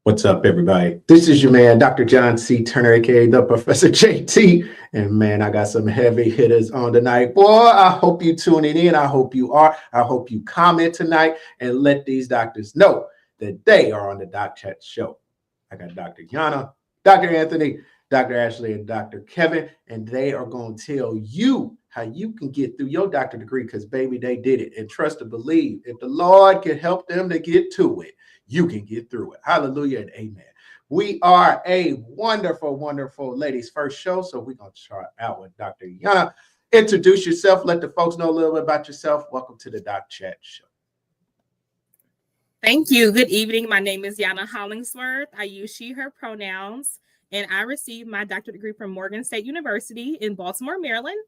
What's up, everybody? This is your man, Dr. John C. Turner, aka the Professor JT. And man, I got some heavy hitters on tonight. Boy, I hope you tuning in. I hope you are. I hope you comment tonight and let these doctors know that they are on the Doc Chat show. I got Dr. Yana, Dr. Anthony, Dr. Ashley, and Dr. Kevin, and they are going to tell you how you can get through your doctor degree because, baby, they did it. And trust and believe, if the Lord can help them to get to it, you can get through it. Hallelujah and amen. We are a wonderful, wonderful ladies first show. So we're going to start out with Dr. Yana. Introduce yourself. Let the folks know a little bit about yourself. Welcome to the Doc Chat show. Thank you. Good evening. My name is Yana Hollingsworth. I use she, her pronouns, and I received my doctorate degree from Morgan State University in Baltimore, Maryland.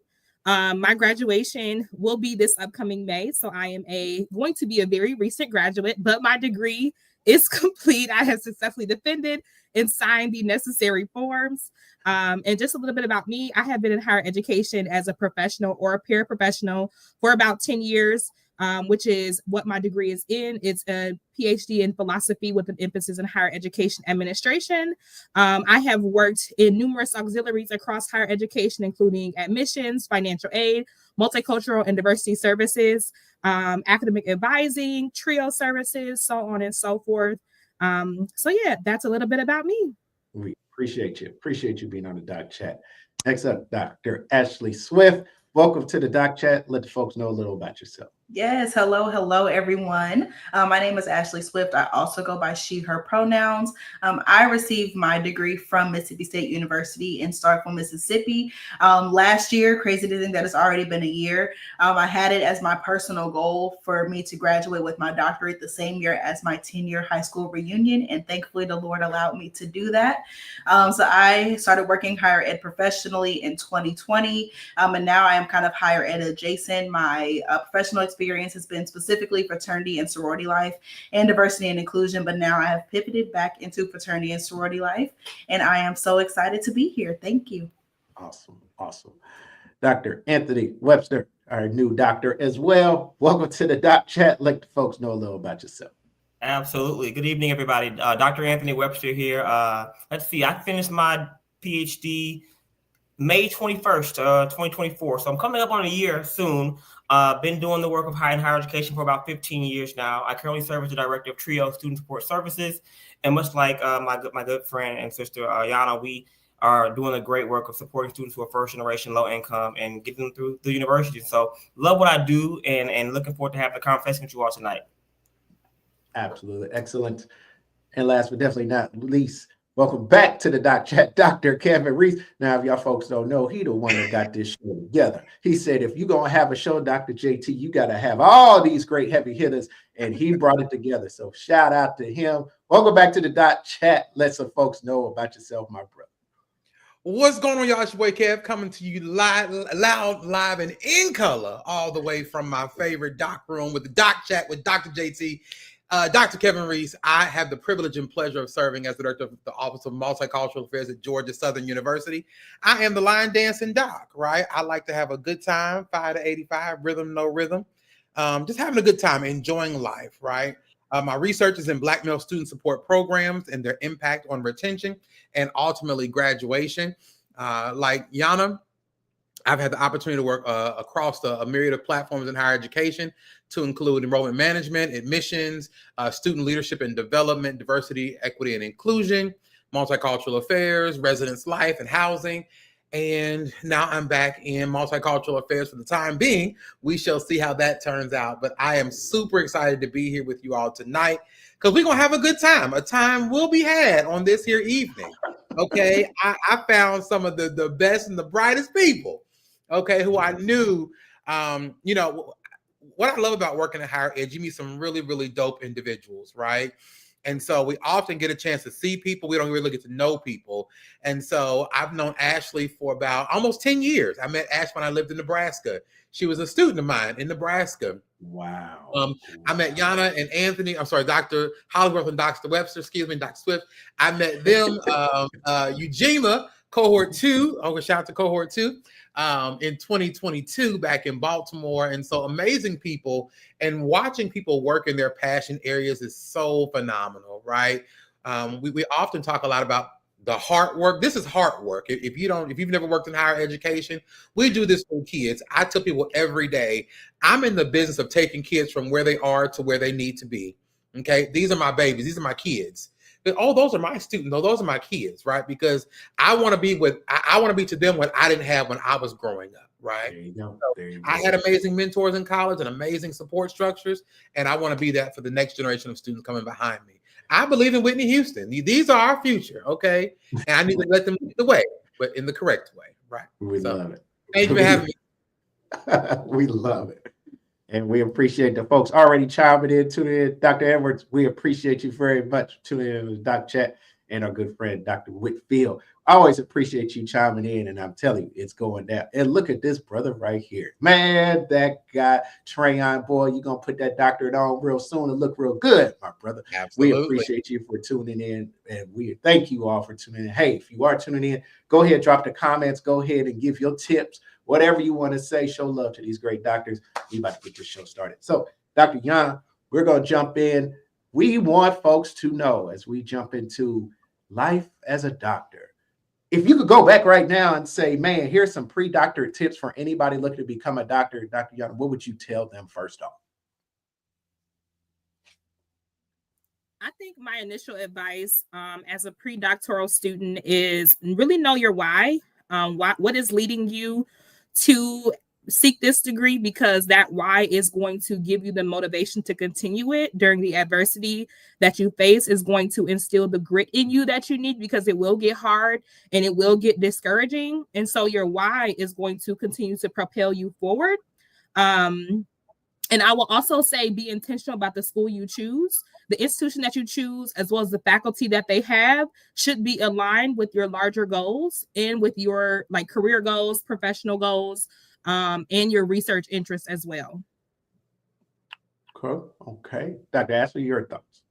My graduation will be this upcoming May, so I am going to be a very recent graduate, but my degree is complete. I have successfully defended and signed the necessary forms. And just a little bit about me, I have been in higher education as a professional or a paraprofessional for about 10 years. Which is what my degree is in. It's a PhD in philosophy with an emphasis in higher education administration. I have worked in numerous auxiliaries across higher education, including admissions, financial aid, multicultural and diversity services, academic advising, trio services, so on and so forth. So yeah, that's a little bit about me. We appreciate you. Appreciate you being on the Doc Chat. Next up, Dr. Ashley Swift. Welcome to the Doc Chat. Let the folks know a little about yourself. Yes. Hello, everyone. My name is Ashley Swift. I also go by she, her pronouns. I received my degree from Mississippi State University in Starkville, Mississippi. Last year, crazy to think that it's already been a year. I had it as my personal goal for me to graduate with my doctorate the same year as my 10-year high school reunion. And thankfully, the Lord allowed me to do that. So I started working higher ed professionally in 2020. And now I am kind of higher ed adjacent. My professional experience has been specifically fraternity and sorority life and diversity and inclusion, but now I have pivoted back into fraternity and sorority life, and I am so excited to be here. Thank you. Awesome. Dr. Anthony Webster, our new doctor as well. Welcome to the Doc Chat. Let the folks know a little about yourself. Absolutely. Good evening, everybody. Dr. Anthony Webster here. Let's see. I finished my PhD May 21st, 2024. So I'm coming up on a year soon. Been doing the work of higher education for about 15 years now. I currently serve as the director of TRIO Student Support Services. And much like my good friend and sister, Yana, we are doing a great work of supporting students who are first generation, low income, and getting them through the university. So love what I do and looking forward to having the conversation with you all tonight. Absolutely. Excellent. And last but definitely not least, welcome back to the Doc Chat, Dr. Kevin Reese. Now, if y'all folks don't know, he the one that got this show together. He said, if you're going to have a show, Dr. JT, you got to have all these great heavy hitters, and he brought it together. So shout out to him. Welcome back to the Doc Chat. Let some folks know about yourself, my brother. What's going on, y'all? It's your boy Kev coming to you loud, live, and in color, all the way from my favorite doc room with the Doc Chat with Dr. JT. Dr. Kevin Reese, I have the privilege and pleasure of serving as the director of the Office of Multicultural Affairs at Georgia Southern University. I am the line dancing doc, right? I like to have a good time, 5 to 85, rhythm, no rhythm. Just having a good time, enjoying life, right? My research is in Black male student support programs and their impact on retention and ultimately graduation. Like Yana, I've had the opportunity to work across a myriad of platforms in higher education to include enrollment management, admissions, student leadership and development, diversity, equity, and inclusion, multicultural affairs, residence life and housing. And now I'm back in multicultural affairs for the time being. We shall see how that turns out. But I am super excited to be here with you all tonight because we're going to have a good time. A time will be had on this here evening. Okay, I found some of the best and the brightest people, okay, who I knew, what I love about working in higher ed, you meet some really, really dope individuals, right? And so we often get a chance to see people. We don't really get to know people. And so I've known Ashley for about almost 10 years. I met Ash when I lived in Nebraska. She was a student of mine in Nebraska. Wow. I met Yana and Anthony. I'm sorry, Dr. Hollingsworth and Dr. Webster, Dr. Swift. I met them, Ujima, cohort 2. Oh, shout out to cohort 2. In 2022 back in Baltimore. And so amazing people, and watching people work in their passion areas is so phenomenal, right? We often talk a lot about the heart work. This is heart work. If you've never worked in higher education, we do this for kids. I tell people every day, I'm in the business of taking kids from where they are to where they need to be. Okay, these are my babies. These are my kids. But, oh, those are my students. No, those are my kids, right? Because I want to be I want to be to them what I didn't have when I was growing up, right? There you go. So There you go. I had amazing mentors in college and amazing support structures, and I want to be that for the next generation of students coming behind me. I believe in Whitney Houston. These are our future, okay? And I need to let them lead the way, but in the correct way, right? We love it. Thank you for having me. We love it. And we appreciate the folks already chiming in, tuning in. Dr. Edwards, we appreciate you very much tuning in with Doc Chat and our good friend, Dr. Whitfield. I always appreciate you chiming in, and I'm telling you, it's going down. And look at this brother right here. Man, that guy, Trayon, boy, you're going to put that doctorate on real soon and look real good, my brother. Absolutely. We appreciate you for tuning in, and we thank you all for tuning in. Hey, if you are tuning in, go ahead, drop the comments. Go ahead and give your tips. Whatever you want to say, show love to these great doctors. We about to get this show started. So, Dr. Yana, we're going to jump in. We want folks to know as we jump into life as a doctor. If you could go back right now and say, man, here's some pre-doctorate tips for anybody looking to become a doctor, Dr. Yana, what would you tell them first off? I think my initial advice as a pre-doctoral student is really know your why. What is leading you to seek this degree, because that why is going to give you the motivation to continue it during the adversity that you face, is going to instill the grit in you that you need, because it will get hard and it will get discouraging. And so your why is going to continue to propel you forward. And I will also say, be intentional about the school you choose. The institution that you choose, as well as the faculty that they have, should be aligned with your larger goals and with your career goals, professional goals, and your research interests as well. Cool. Okay. Dr. Ashley, your thoughts?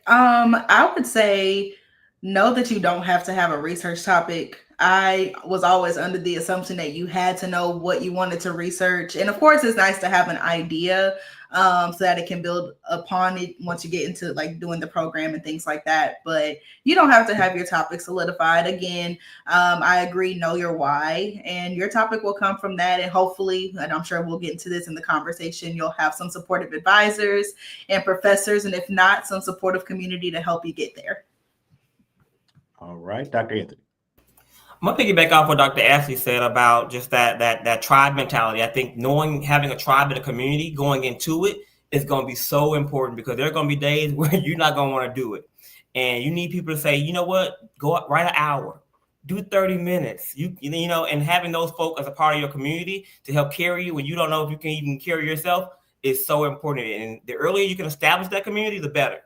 I would say know that you don't have to have a research topic. I was always under the assumption that you had to know what you wanted to research. And of course, it's nice to have an idea so that it can build upon it once you get into doing the program and things like that. But you don't have to have your topic solidified. Again, I agree, know your why, and your topic will come from that. And hopefully, and I'm sure we'll get into this in the conversation, you'll have some supportive advisors and professors, and if not, some supportive community to help you get there. All right, Dr. Anthony. I'm gonna piggyback off what Dr. Ashley said about just that tribe mentality. I think having a tribe in a community going into it is gonna be so important, because there are gonna be days where you're not gonna want to do it, and you need people to say, you know what, go up, write an hour, do 30 minutes. You know, and having those folks as a part of your community to help carry you when you don't know if you can even carry yourself is so important. And the earlier you can establish that community, the better.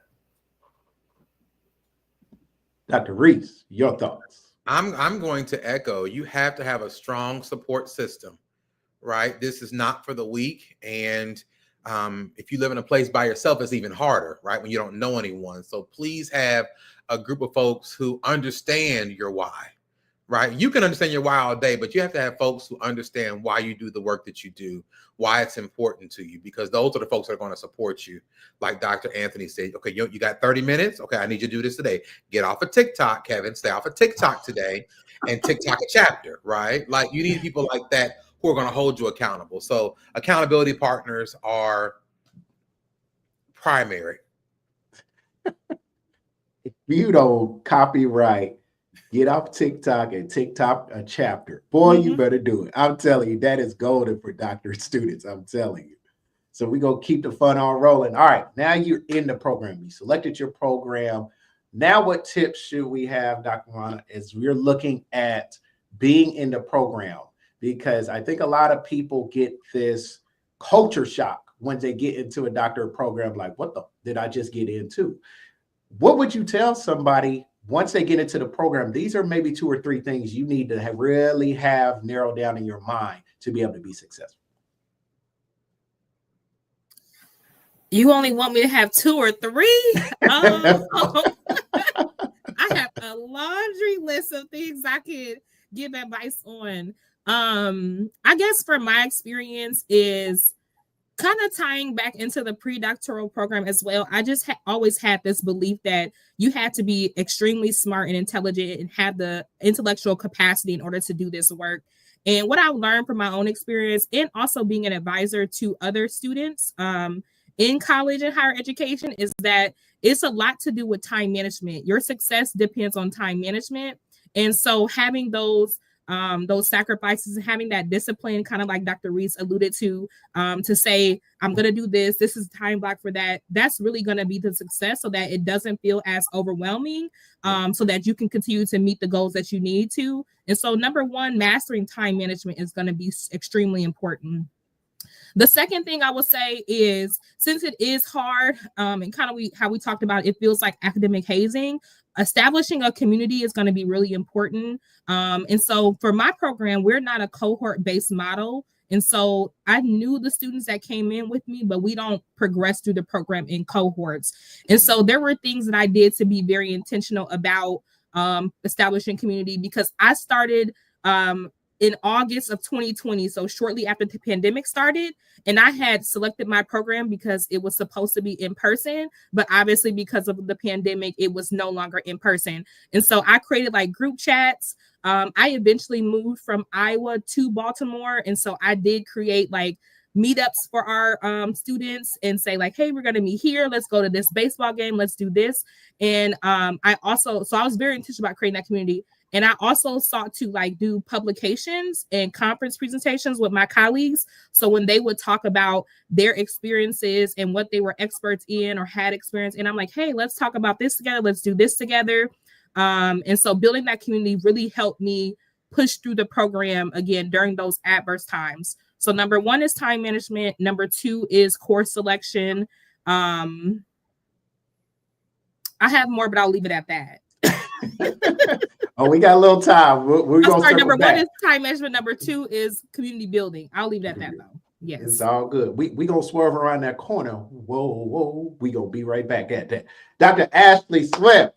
Dr. Reese, your thoughts? I'm going to echo, you have to have a strong support system, right? This is not for the weak. And if you live in a place by yourself, it's even harder, right? When you don't know anyone. So please have a group of folks who understand your why, right? You can understand your why all day, but you have to have folks who understand why you do the work that you do, why it's important to you, because those are the folks that are going to support you. Like Dr. Anthony said, okay, you got 30 minutes. Okay, I need you to do this today. Get off of TikTok, Kevin. Stay off of TikTok today and TikTok a chapter, right? Like, you need people like that who are going to hold you accountable. So accountability partners are primary. If you don't copyright, get off TikTok and TikTok a chapter. Boy, you better do it. I'm telling you, that is golden for doctorate students. I'm telling you. So we're going to keep the fun on rolling. All right, now you're in the program. You selected your program. Now what tips should we have, Dr. Rana, as we're looking at being in the program? Because I think a lot of people get this culture shock when they get into a doctorate program, like, what the did I just get into? What would you tell somebody once they get into the program? These are maybe 2 or 3 things you need to really have narrowed down in your mind to be able to be successful. You only want me to have 2 or 3? I have a laundry list of things I could give advice on. I guess for my experience is kind of tying back into the pre-doctoral program as well, I just always had this belief that you had to be extremely smart and intelligent and have the intellectual capacity in order to do this work. And what I learned from my own experience and also being an advisor to other students in college and higher education is that it's a lot to do with time management. Your success depends on time management. And so having those sacrifices and having that discipline, kind of like Dr. Reese alluded to say, I'm going to do this. This is time block for that. That's really going to be the success so that it doesn't feel as overwhelming so that you can continue to meet the goals that you need to. And so number one, mastering time management is going to be extremely important. The second thing I will say is, since it is hard and kind of how we talked about, it feels like academic hazing, establishing a community is going to be really important. And so for my program, we're not a cohort-based model. And so I knew the students that came in with me, but we don't progress through the program in cohorts. And so there were things that I did to be very intentional about establishing community, because I started in August of 2020, so shortly after the pandemic started, and I had selected my program because it was supposed to be in person, but obviously because of the pandemic, it was no longer in person. And so I created like group chats. I eventually moved from Iowa to Baltimore, and so I did create like meetups for our students and say like, hey, we're going to meet here. Let's go to this baseball game. Let's do this. And I was very intentional about creating that community. And I also sought to like do publications and conference presentations with my colleagues. So when they would talk about their experiences and what they were experts in or had experience, and I'm like, hey, let's talk about this together. Let's do this together. And so building that community really helped me push through the program again during those adverse times. So number one is time management. Number two is course selection. I have more, but I'll leave it at that. Oh, we got a little time. We're going to number one is time management. Number two is community building. I'll leave it at that though. Yes. It's all good. We going to swerve around that corner. Whoa. We going to be right back at that. Dr. Ashley Swift,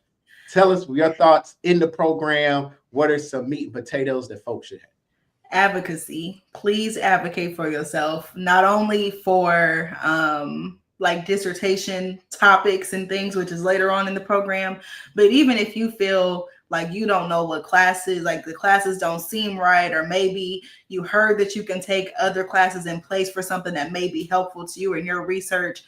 tell us your thoughts in the program. What are some meat and potatoes that folks should have? Advocacy. Please advocate for yourself, not only for like dissertation topics and things, which is later on in the program, but even if you feel like you don't know what classes, like the classes don't seem right, or maybe you heard that you can take other classes in place for something that may be helpful to you in your research,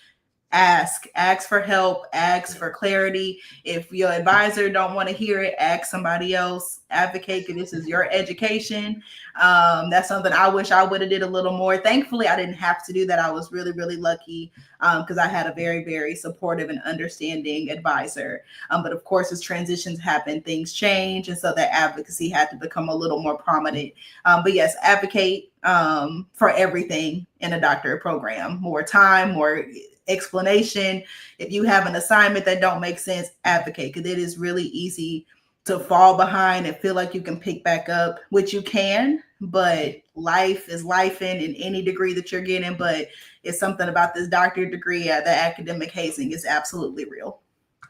ask for help, ask for clarity. If your advisor don't want to hear it, ask somebody else, advocate, because this is your education. That's something I wish I would have did a little more. Thankfully, I didn't have to do that. I was really, really lucky because I had a very, very supportive and understanding advisor. But of course, as transitions happen, things change. And so that advocacy had to become a little more prominent. But yes, advocate for everything in a doctorate program. More time, more explanation. If you have an assignment that don't make sense, advocate, because it is really easy to fall behind and feel like you can pick back up, which you can, but life is life in any degree that you're getting. But it's something about this doctorate degree, the academic hazing is absolutely real.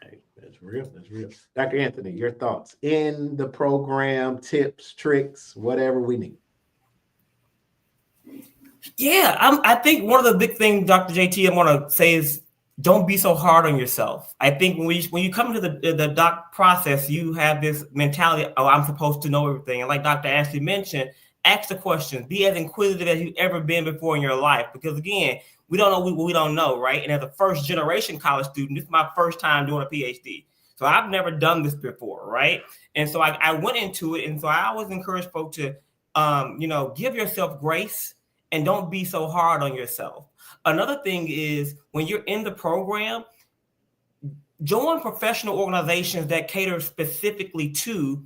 Hey, that's real. Dr. Anthony, your thoughts in the program, tips, tricks, whatever we need. Yeah, I think one of the big things, Dr. JT, I want to say is don't be so hard on yourself. I think when you come to the doc process, you have this mentality, oh, I'm supposed to know everything. And like Dr. Ashley mentioned, ask the questions. Be as inquisitive as you've ever been before in your life. Because again, we don't know what we don't know, right? And as a first generation college student, this is my first time doing a PhD. So I've never done this before, right? And so I went into it. And so I always encourage folks to, give yourself grace and don't be so hard on yourself. Another thing is when you're in the program, join professional organizations that cater specifically to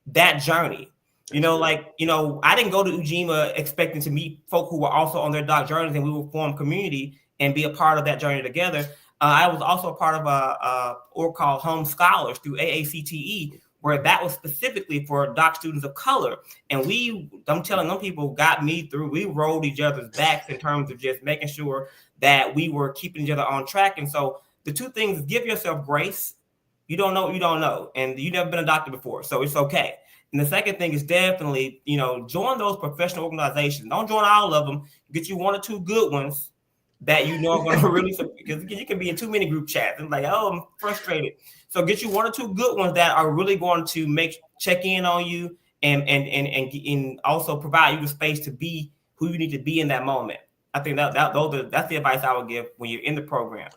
that journey. I didn't go to Ujima expecting to meet folk who were also on their doc journeys and we would form community and be a part of that journey together. I was also a part of a org called Home Scholars through AACTE, where that was specifically for doc students of color. And I'm telling them, people got me through, we rolled each other's backs in terms of just making sure that we were keeping each other on track. And so the two things, give yourself grace. You don't know what you don't know. And you've never been a doctor before, so it's okay. And the second thing is definitely, join those professional organizations. Don't join all of them. Get you one or two good ones that you know are going to really, because you can be in too many group chats and like, oh, I'm frustrated. So get you 1 or 2 good ones that are really going to check in on you and also provide you the space to be who you need to be in that moment. I think that's the advice I would give when you're in the program.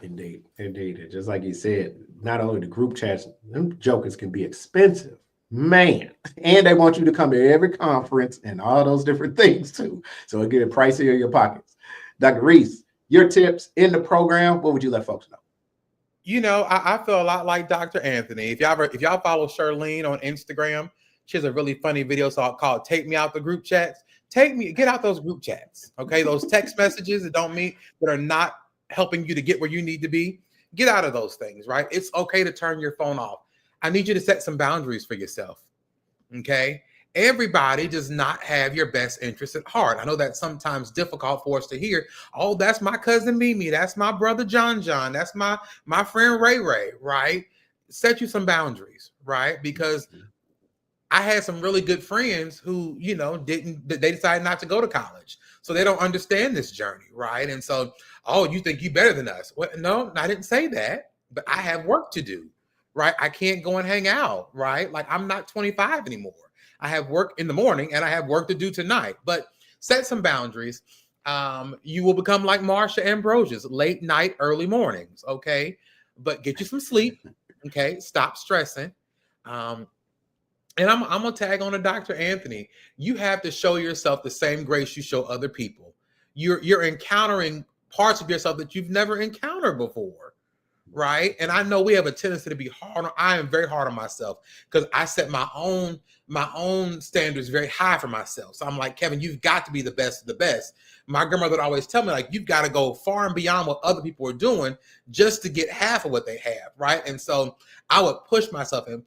Indeed. And just like you said, not only the group chats, them jokers can be expensive, man. And they want you to come to every conference and all those different things too. So it get pricier in your pockets. Dr. Reese, your tips in the program, what would you let folks know? You know, I feel a lot like Dr. Anthony. If y'all follow Shirlene on Instagram, she has a really funny video called "Take Me Out the Group Chats." Get out those group chats, okay? Those text messages that are not helping you to get where you need to be. Get out of those things, right? It's okay to turn your phone off. I need you to set some boundaries for yourself, okay? Everybody does not have your best interest at heart. I know that's sometimes difficult for us to hear. Oh, that's my cousin Mimi. That's my brother John. That's my friend Ray, right? Set you some boundaries, right? Because I had some really good friends who, you know, they decided not to go to college. So they don't understand this journey, right? And so, oh, you think you better than us? Well, no, I didn't say that, but I have work to do, right? I can't go and hang out, right? Like I'm not 25 anymore. I have work in the morning and I have work to do tonight, but set some boundaries. You will become like Marsha Ambrosius, late night, early mornings, okay? But get you some sleep, okay? Stop stressing. And I'm gonna tag on to Dr. Anthony. You have to show yourself the same grace you show other people. You're encountering parts of yourself that you've never encountered before, right? And I know we have a tendency to be hard. I am very hard on myself because I set my own standards very high for myself. So I'm like, Kevin, you've got to be the best of the best. My grandmother would always tell me, like, you've got to go far and beyond what other people are doing just to get half of what they have, right? And so I would push myself. And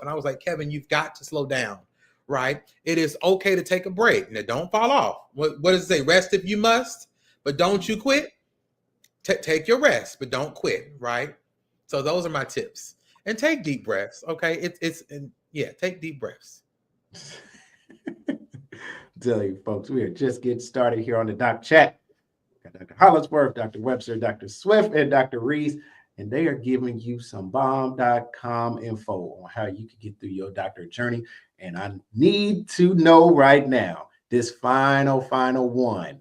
I was like, Kevin, you've got to slow down, right? It is okay to take a break. Now, don't fall off. What does it say? Rest if you must, but don't you quit. Take your rest, but don't quit, right? So those are my tips. And take deep breaths, okay? Take deep breaths. Tell you folks, we are just getting started here on the Doc Chat. Got Dr. Hollingsworth, Dr. Webster, Dr. Swift, and Dr. Reese, and they are giving you some bomb.com info on how you can get through your doctor journey. And I need to know right now, this final one,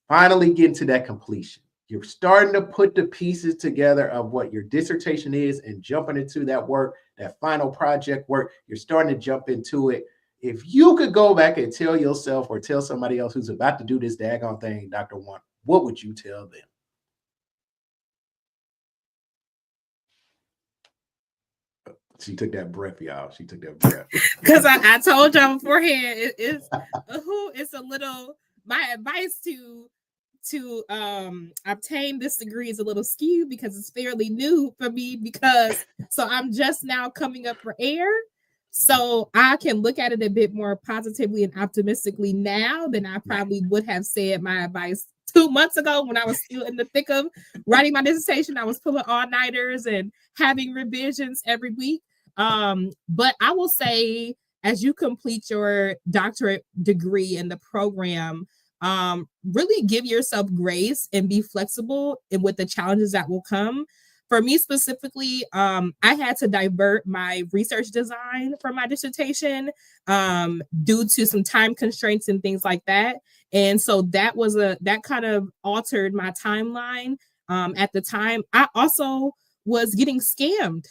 finally getting to that completion. You're starting to put the pieces together of what your dissertation is and jumping into that work, that final project work. You're starting to jump into it. If you could go back and tell yourself or tell somebody else who's about to do this daggone thing, Dr. One, what would you tell them? She took that breath, y'all. She took that breath. Because I told y'all beforehand, it's a little, my advice to obtain this degree is a little skewed because it's fairly new for me so I'm just now coming up for air. So I can look at it a bit more positively and optimistically now than I probably would have said my advice 2 months ago when I was still in the thick of writing my dissertation. I was pulling all-nighters and having revisions every week. But I will say, as you complete your doctorate degree in the program, really give yourself grace and be flexible with the challenges that will come. For me specifically, I had to divert my research design for my dissertation due to some time constraints and things like that. And so that kind of altered my timeline at the time. I also was getting scammed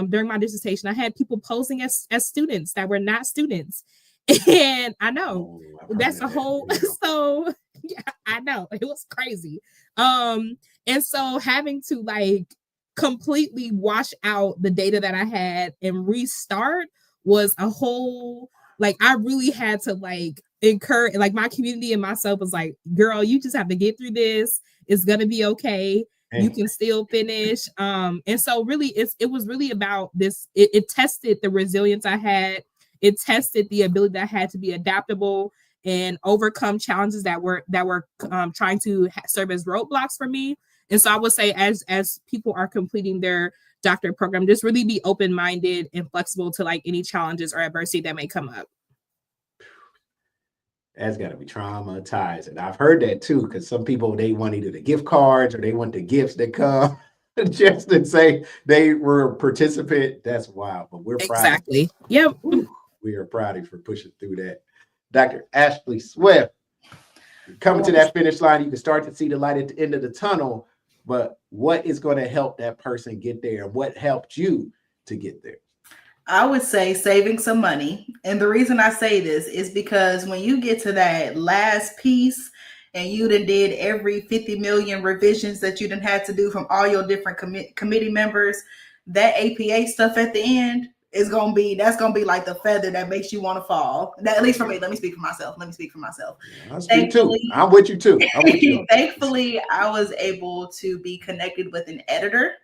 during my dissertation. I had people posing as students that were not students. And I know that's a whole, so yeah, I know it was crazy. And so having to completely wash out the data that I had and restart was a whole, I really had to encourage, my community and myself was like, girl, you just have to get through this. It's going to be okay. You can still finish. And so really it was really about this. It tested the resilience I had. It tested the ability that I had to be adaptable and overcome challenges that were trying to serve as roadblocks for me. And so I would say, as people are completing their doctorate program, just really be open-minded and flexible to any challenges or adversity that may come up. That's got to be traumatizing. I've heard that too, because some people, they want either the gift cards or they want the gifts that come just to say they were a participant. That's wild, but we're proud. Exactly. Yep. We are proud of you for pushing through that. Dr. Ashley Swift, coming to that finish line, you can start to see the light at the end of the tunnel, but what is going to help that person get there? What helped you to get there? I would say saving some money. And the reason I say this is because when you get to that last piece and you done did every 50 million revisions that you done had to do from all your different committee members, that APA stuff at the end is going to be, that's going to be like the feather that makes you want to fall. That, at least for me, let me speak for myself. Yeah, I'm with you too. Thankfully, I was able to be connected with an editor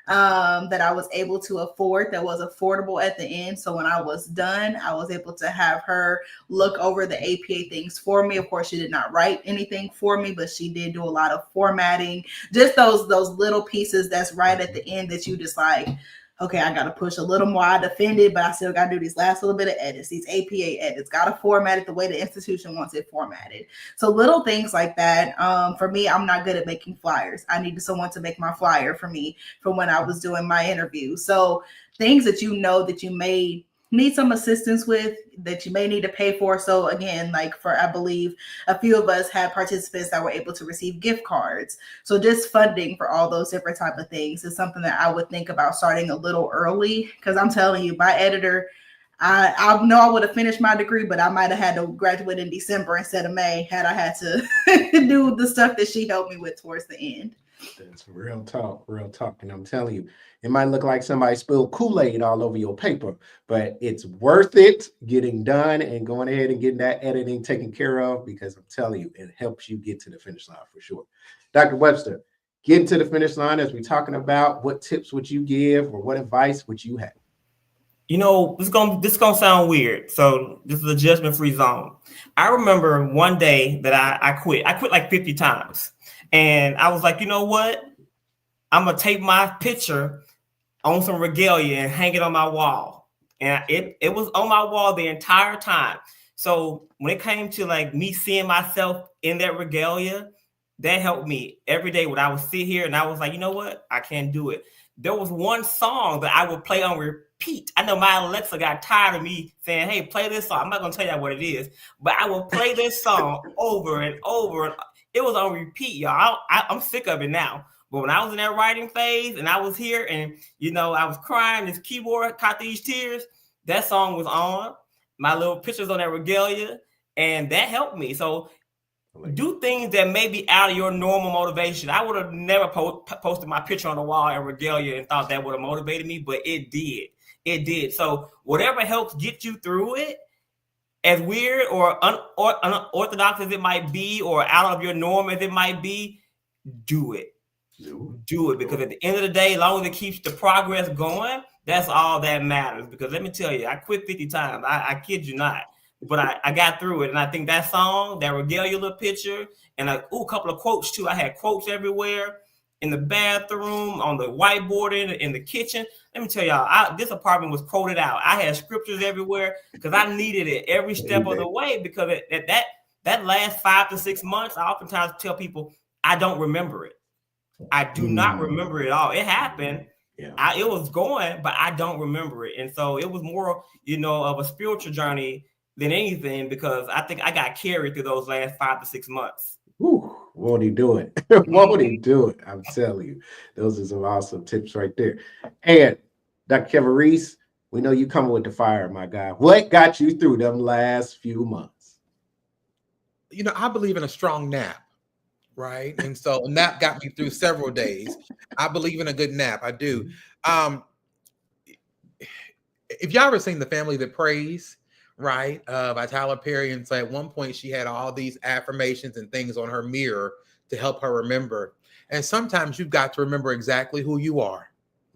that I was able to afford, that was affordable at the end. So when I was done, I was able to have her look over the APA things for me. Of course, she did not write anything for me, but she did do a lot of formatting, just those little pieces that's right at the end that you just like, okay, I got to push a little more. I defended, but I still got to do these last little bit of edits, these APA edits, got to format it the way the institution wants it formatted. So little things like that. For me, I'm not good at making flyers. I needed someone to make my flyer for me from when I was doing my interview. So things that you know that you may need some assistance with, that you may need to pay for. So again, like for, I believe a few of us had participants that were able to receive gift cards. So just funding for all those different type of things is something that I would think about starting a little early. Because I'm telling you, my editor, I know I would have finished my degree, but I might have had to graduate in December instead of May had I had to do the stuff that she helped me with towards the end. That's real talk. And I'm telling you, it might look like somebody spilled Kool-Aid all over your paper, but it's worth it getting done and going ahead and getting that editing taken care of, because I'm telling you, it helps you get to the finish line for sure. Dr. Webster, getting to the finish line, as we're talking about, what tips would you give or what advice would you have? You know, this is gonna sound weird. So this is a judgment-free zone. I remember one day that I quit. I quit like 50 times. And I was like, you know what? I'm gonna tape my picture on some regalia and hang it on my wall. And it was on my wall the entire time. So when it came to like me seeing myself in that regalia, that helped me every day when I would sit here and I was like, you know what? I can't do it. There was one song that I would play on repeat. I know my Alexa got tired of me saying, hey, play this song. I'm not gonna tell you what it is, but I will play this song over and over. And it was on repeat, y'all. I'm sick of it now. But when I was in that writing phase and I was here and, you know, I was crying, this keyboard caught these tears, that song was on. My little pictures on that regalia, and that helped me. So do things that may be out of your normal motivation. I would have never posted my picture on the wall at regalia and thought that would have motivated me, but it did. It did. So whatever helps get you through it, as weird or unorthodox as it might be, or out of your norm as it might be, do it. Do it, because at the end of the day, as long as it keeps the progress going, that's all that matters. Because let me tell you, I quit 50 times. I kid you not. But I got through it. And I think that song, that regalia little picture, and a couple of quotes too. I had quotes everywhere, in the bathroom, on the whiteboard, in the kitchen. Let me tell y'all, this apartment was quoted out. I had scriptures everywhere because I needed it every step of the way, because that last 5 to 6 months, I oftentimes tell people, I don't remember it. I do not remember it all. It happened. Yeah. It was going, but I don't remember it. And so it was more, of a spiritual journey than anything, because I think I got carried through those last 5 to 6 months. Ooh, won't he do it? Won't he do it? I'm telling you, those are some awesome tips right there. And Dr. Kevin Reese, we know you coming with the fire, my guy. What got you through them last few months? I believe in a strong nap, right? And so a nap got me through several days. I believe in a good nap. I do. If y'all ever seen The Family That Prays, right, by Tyler Perry, and so at one point she had all these affirmations and things on her mirror to help her remember. And sometimes you've got to remember exactly who you are.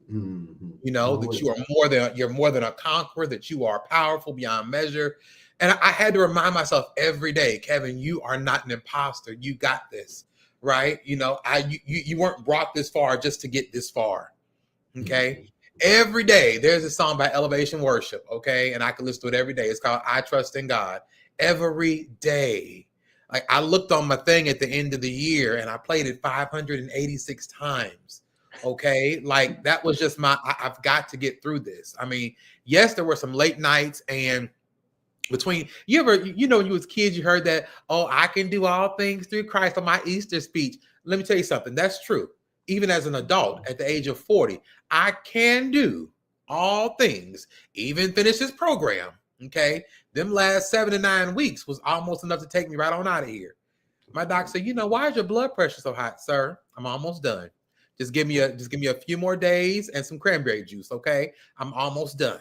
That you're more than a conqueror, that you are powerful beyond measure. And I had to remind myself every day, Kevin, you are not an imposter. You got this, right? You weren't brought this far just to get this far. Okay. Every day there's a song by Elevation Worship. Okay. And I can listen to it every day. It's called I Trust in God. every day. Like I looked on my thing at the end of the year and I played it 586 times. Okay. Like that was just I've got to get through this. I mean, yes, there were some late nights and between when you was kids, you heard that, oh, I can do all things through Christ on my Easter speech. Let me tell you something. That's true. Even as an adult at the age of 40, I can do all things, even finish this program. Okay. Them last 7 to 9 weeks was almost enough to take me right on out of here. My doc said, why is your blood pressure so high, sir? I'm almost done. Just give me a few more days and some cranberry juice. Okay. I'm almost done.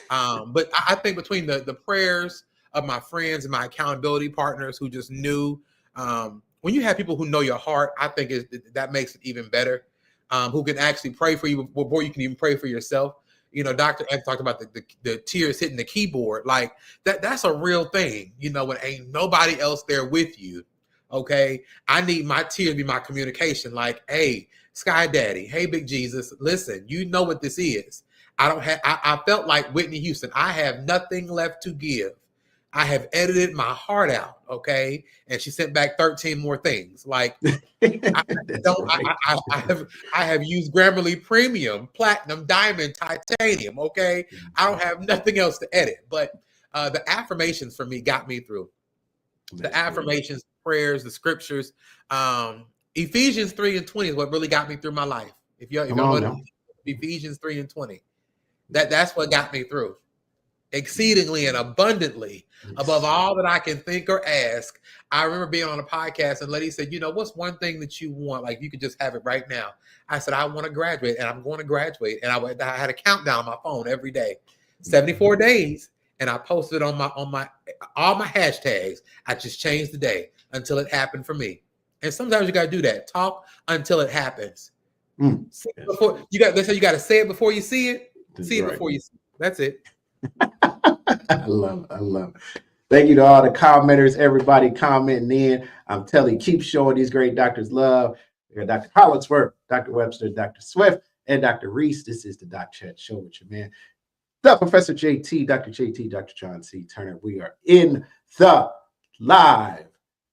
But I think between the prayers of my friends and my accountability partners who just knew, when you have people who know your heart, I think that makes it even better. Who can actually pray for you before you can even pray for yourself. Dr. Ed talked about the tears hitting the keyboard. Like that's a real thing, when ain't nobody else there with you. Okay. I need my tears to be my communication. Like, hey, Sky Daddy, hey, Big Jesus, listen, you know what this is. I felt like Whitney Houston. I have nothing left to give. I have edited my heart out. Okay. And she sent back 13 more things. Like I have used Grammarly Premium, Platinum, Diamond, Titanium. Okay. I don't have nothing else to edit, but the affirmations for me got me through. The affirmations, prayers, the scriptures. Ephesians 3:20 is what really got me through my life. If you know Ephesians 3:20. That's what got me through. Exceedingly and abundantly above all that I can think or ask. I remember being on a podcast and a lady said, what's one thing that you want? Like you could just have it right now. I said, I want to graduate and I'm going to graduate. And I had a countdown on my phone every day, 74 days. And I posted on all my hashtags. I just changed the day until it happened for me. And sometimes you got to do that. Talk until it happens. They say you got to say it before you see it. See it before you see it. That's it. I love it. Thank you to all the commenters, everybody commenting in. I'm telling you, keep showing these great doctors love. We got Dr. Hollingsworth, Dr. Webster, Dr. Swift, and Dr. Reese. This is the Doc Chat Show with your man, the Professor JT, Dr. JT, Dr. John C. Turner. We are in the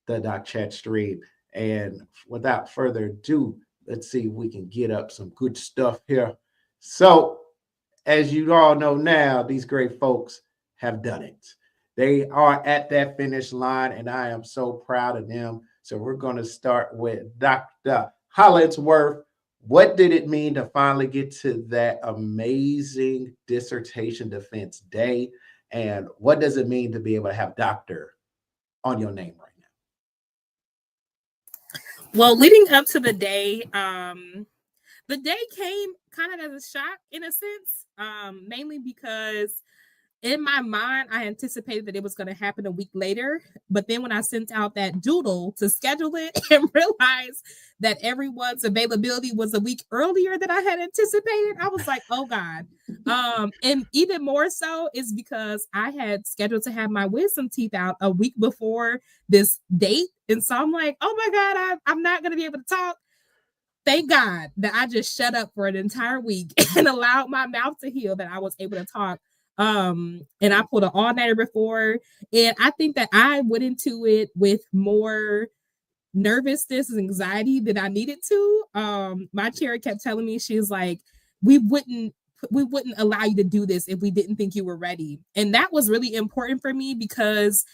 Doc Chat stream. And without further ado, let's see if we can get up some good stuff here. So, as you all know now, these great folks have done it. They are at that finish line, and I am so proud of them. So we're going to start with Dr. Hollingsworth. What did it mean to finally get to that amazing dissertation defense day? And what does it mean to be able to have doctor on your name right now? Well, leading up to the day came kind of as a shock in a sense, mainly because in my mind, I anticipated that it was going to happen a week later. But then when I sent out that doodle to schedule it and realized that everyone's availability was a week earlier than I had anticipated, I was like, oh God. And even more so is because I had scheduled to have my wisdom teeth out a week before this date. And so I'm like, oh my God, I'm not going to be able to talk. Thank God that I just shut up for an entire week and allowed my mouth to heal, that I was able to talk. And I pulled an all-nighter before, and I think that I went into it with more nervousness and anxiety than I needed to. My chair kept telling me, she's like, we wouldn't allow you to do this if we didn't think you were ready. And that was really important for me because,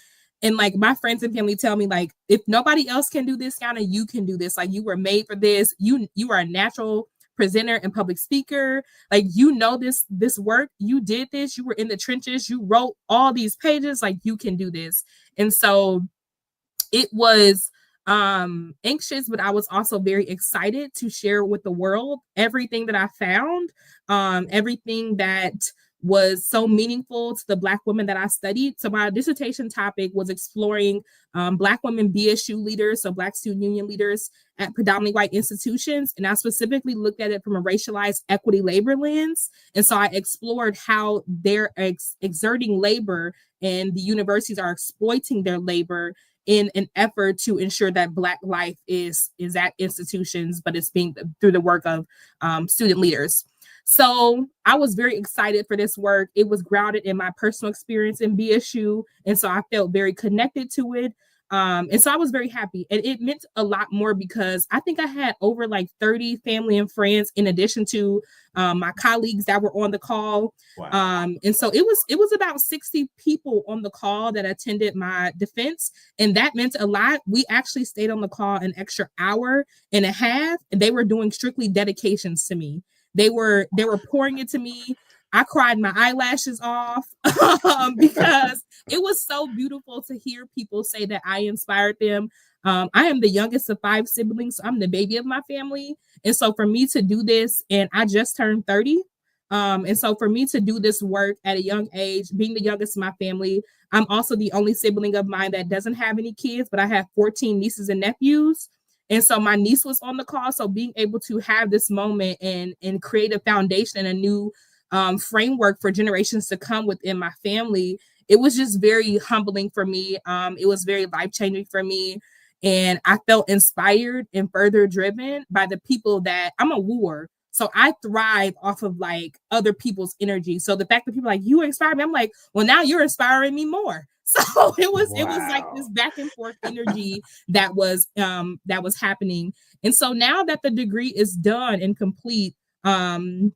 and like my friends and family tell me, like, if nobody else can do this, Yana, you can do this. Like, you were made for this. You are a natural presenter and public speaker. Like, this work, you did this, you were in the trenches, you wrote all these pages, like, you can do this. And so it was anxious, but I was also very excited to share with the world everything that I found, everything that was so meaningful to the Black women that I studied. So my dissertation topic was exploring Black women BSU leaders, so Black student union leaders at predominantly white institutions. And I specifically looked at it from a racialized equity labor lens. And so I explored how they're exerting labor and the universities are exploiting their labor in an effort to ensure that Black life is at institutions, but it's being through the work of student leaders. So I was very excited for this work. It was grounded in my personal experience in BSU. And so I felt very connected to it. And so I was very happy. And it meant a lot more because I think I had over like 30 family and friends in addition to my colleagues that were on the call. Wow. And so it was about 60 people on the call that attended my defense. And that meant a lot. We actually stayed on the call an extra hour and a half, and they were doing strictly dedications to me. They were pouring into me. I cried my eyelashes off because it was so beautiful to hear people say that I inspired them. I am the youngest of 5 siblings. So I'm the baby of my family. And so for me to do this, and I just turned 30. And so for me to do this work at a young age, being the youngest of my family, I'm also the only sibling of mine that doesn't have any kids, but I have 14 nieces and nephews. And so my niece was on the call. So being able to have this moment and create a foundation and a new framework for generations to come within my family, it was just very humbling for me. It was very life-changing for me. And I felt inspired and further driven by the people that I'm a wooer. So I thrive off of like other people's energy. So the fact that people are like, you inspire me, I'm like, well, now you're inspiring me more. So it was like this back and forth energy that was happening. And so now that the degree is done and complete, I'm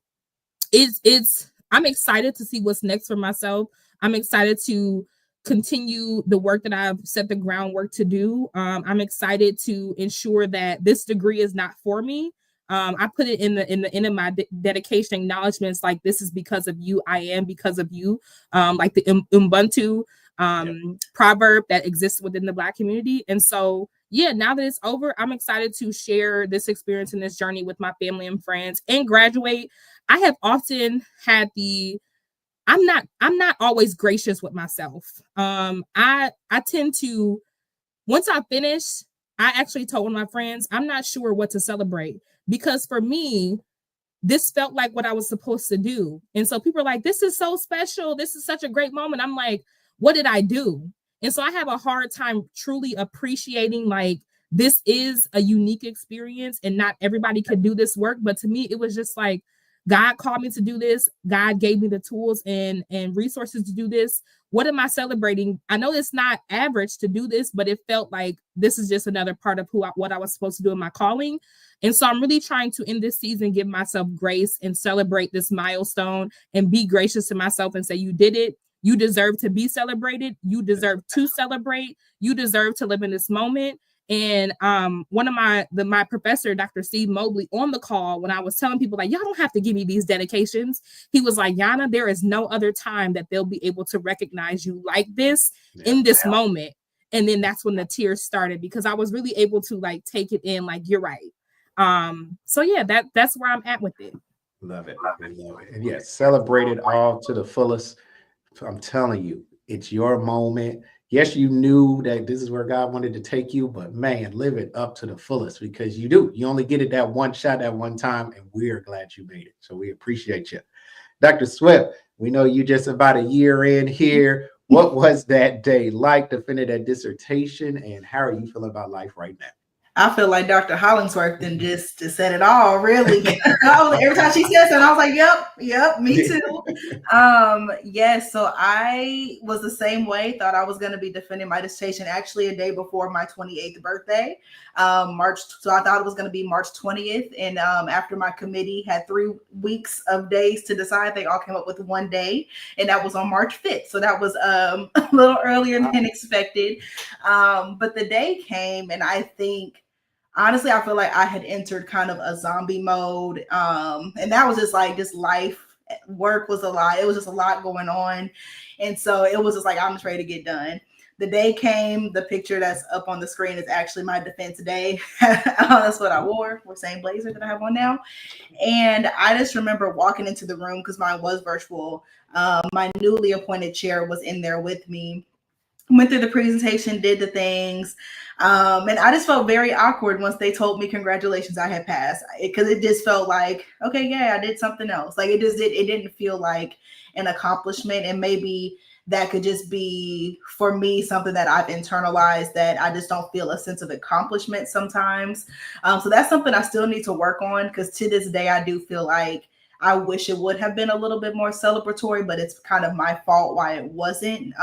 excited to see what's next for myself. I'm excited to continue the work that I've set the groundwork to do. I'm excited to ensure that this degree is not for me. I put it in the end of my dedication acknowledgments, like, this is because of you. I am because of you. Like the Ubuntu proverb that exists within the Black community. And so, yeah, now that it's over, I'm excited to share this experience and this journey with my family and friends and graduate. I have often had I'm not always gracious with myself. I tend to, once I finish, I actually told one of my friends, I'm not sure what to celebrate, because for me, this felt like what I was supposed to do. And so people are like, this is so special. This is such a great moment. I'm like, what did I do? And so I have a hard time truly appreciating, like, this is a unique experience and not everybody could do this work. But to me, it was just like, God called me to do this. God gave me the tools and resources to do this. What am I celebrating? I know it's not average to do this, but it felt like this is just another part of what I was supposed to do in my calling. And so I'm really trying to, in this season, give myself grace and celebrate this milestone and be gracious to myself and say, you did it. You deserve to be celebrated. You deserve to celebrate. You deserve to live in this moment. And one of my professor, Dr. Steve Mobley, on the call, when I was telling people, like, y'all don't have to give me these dedications, he was like, Yana, there is no other time that they'll be able to recognize you like this in this moment. And then that's when the tears started, because I was really able to like take it in, like, you're right. So yeah, that's where I'm at with it. Love it. I love it. And yes, celebrate it all to the fullest. I'm telling you, it's your moment. Yes, you knew that this is where God wanted to take you, but man, live it up to the fullest, because you do. You only get it that one shot at one time, and we are glad you made it. So we appreciate you. Dr. Swift, we know you just about a year in here. What was that day like to finish that dissertation, and how are you feeling about life right now? I feel like Dr. Hollingsworth and just to set it all, really. Every time she says that, I was like, yep, me too. Yes, so I was the same way, thought I was going to be defending my dissertation actually a day before my 28th birthday, March. So I thought it was going to be March 20th. And after my committee had 3 weeks of days to decide, they all came up with one day, and that was on March 5th. So that was a little earlier than expected. But the day came, and I think, honestly, I feel like I had entered kind of a zombie mode. And that was just like, just life, work was a lot. It was just a lot going on. And so it was just like, I'm just ready to get done. The day came, the picture that's up on the screen is actually my defense day. That's what I wore, the same blazer that I have on now. And I just remember walking into the room, because mine was virtual. My newly appointed chair was in there with me. Went through the presentation, did the things. And I just felt very awkward once they told me congratulations, I had passed, because it just felt like, okay, yeah, I did something else. Like, it didn't feel like an accomplishment. And maybe that could just be, for me, something that I've internalized, that I just don't feel a sense of accomplishment sometimes. So that's something I still need to work on, because to this day, I do feel like I wish it would have been a little bit more celebratory, but it's kind of my fault why it wasn't.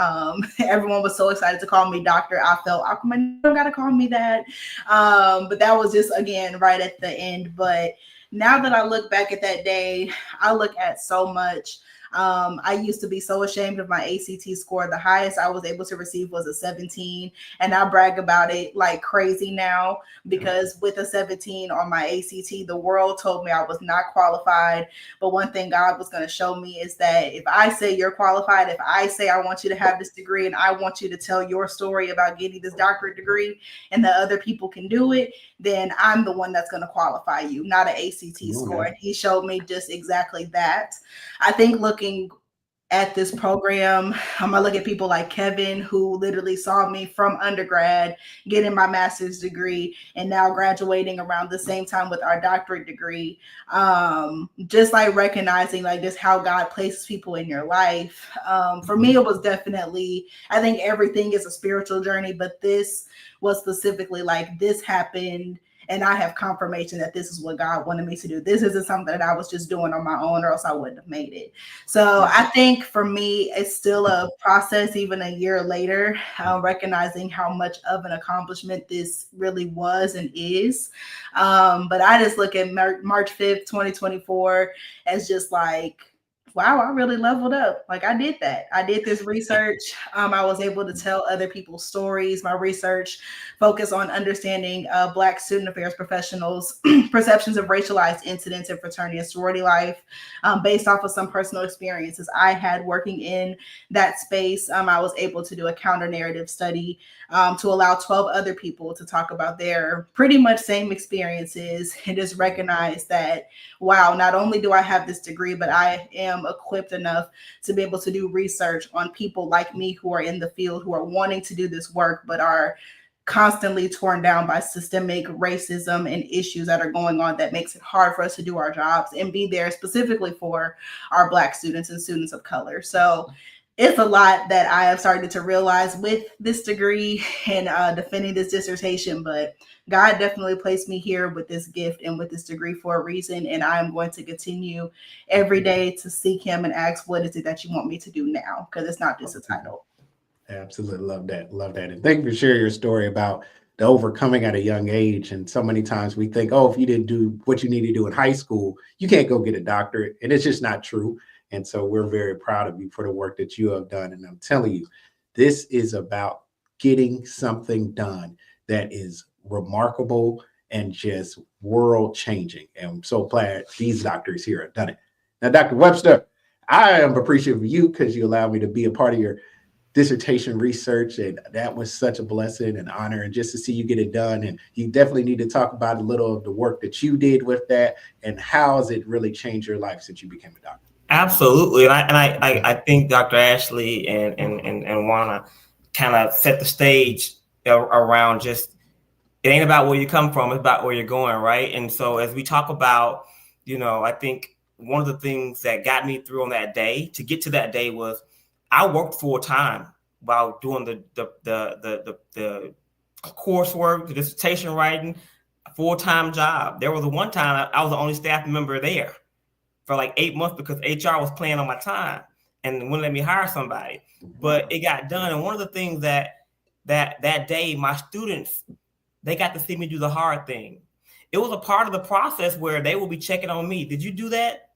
Everyone was so excited to call me doctor. I felt, oh, come on, you don't gotta call me that. But that was just, again, right at the end. But now that I look back at that day, I look at so much. I used to be so ashamed of my ACT score. The highest I was able to receive was a 17, and I brag about it like crazy now, because with a 17 on my ACT, the world told me I was not qualified. But one thing God was going to show me is that if I say you're qualified, if I say I want you to have this degree and I want you to tell your story about getting this doctorate degree and that other people can do it, then I'm the one that's going to qualify you, not an ACT score. And he showed me just exactly that. I think looking at this program, I look at people like Kevin, who literally saw me from undergrad getting my master's degree and now graduating around the same time with our doctorate degree. Just like recognizing like just how God places people in your life. For me, it was definitely, I think everything is a spiritual journey, but this was specifically like this happened and I have confirmation that this is what God wanted me to do. This isn't something that I was just doing on my own, or else I wouldn't have made it. So I think for me, it's still a process, even a year later, recognizing how much of an accomplishment this really was and is. But I just look at March 5th, 2024 as just like, wow, I really leveled up. Like I did that. I did this research. I was able to tell other people's stories. My research focused on understanding Black student affairs professionals' perceptions of racialized incidents in fraternity and sorority life, based off of some personal experiences I had working in that space. I was able to do a counter narrative study to allow 12 other people to talk about their pretty much same experiences and just recognize that, wow, not only do I have this degree, but I am equipped enough to be able to do research on people like me who are in the field, who are wanting to do this work, but are constantly torn down by systemic racism and issues that are going on that makes it hard for us to do our jobs and be there specifically for our Black students and students of color. So it's a lot that I have started to realize with this degree and defending this dissertation, but God definitely placed me here with this gift and with this degree for a reason. And I am going to continue every day to seek him and ask, what is it that you want me to do now? Because it's not just a title. Absolutely. Love that. Love that. And thank you for sharing your story about the overcoming at a young age. And so many times we think, oh, if you didn't do what you need to do in high school, you can't go get a doctorate. And it's just not true. And so we're very proud of you for the work that you have done. And I'm telling you, this is about getting something done that is remarkable and just world changing. And I'm so glad these doctors here have done it. Now, Dr. Webster, I am appreciative of you because you allowed me to be a part of your dissertation research, and that was such a blessing and honor, and just to see you get it done. And you definitely need to talk about a little of the work that you did with that and how has it really changed your life since you became a doctor. Absolutely, and I think Dr. Ashley and Juana kind of set the stage around just, it ain't about where you come from, it's about where you're going, right? And so as we talk about, I think one of the things that got me through on that day, to get to that day, was I worked full time while doing the coursework, the dissertation writing, a full-time job. There was one time I was the only staff member there for like 8 months because HR was playing on my time and wouldn't let me hire somebody. But it got done. And one of the things that day, my students, they got to see me do the hard thing. It was a part of the process where they will be checking on me. Did you do that?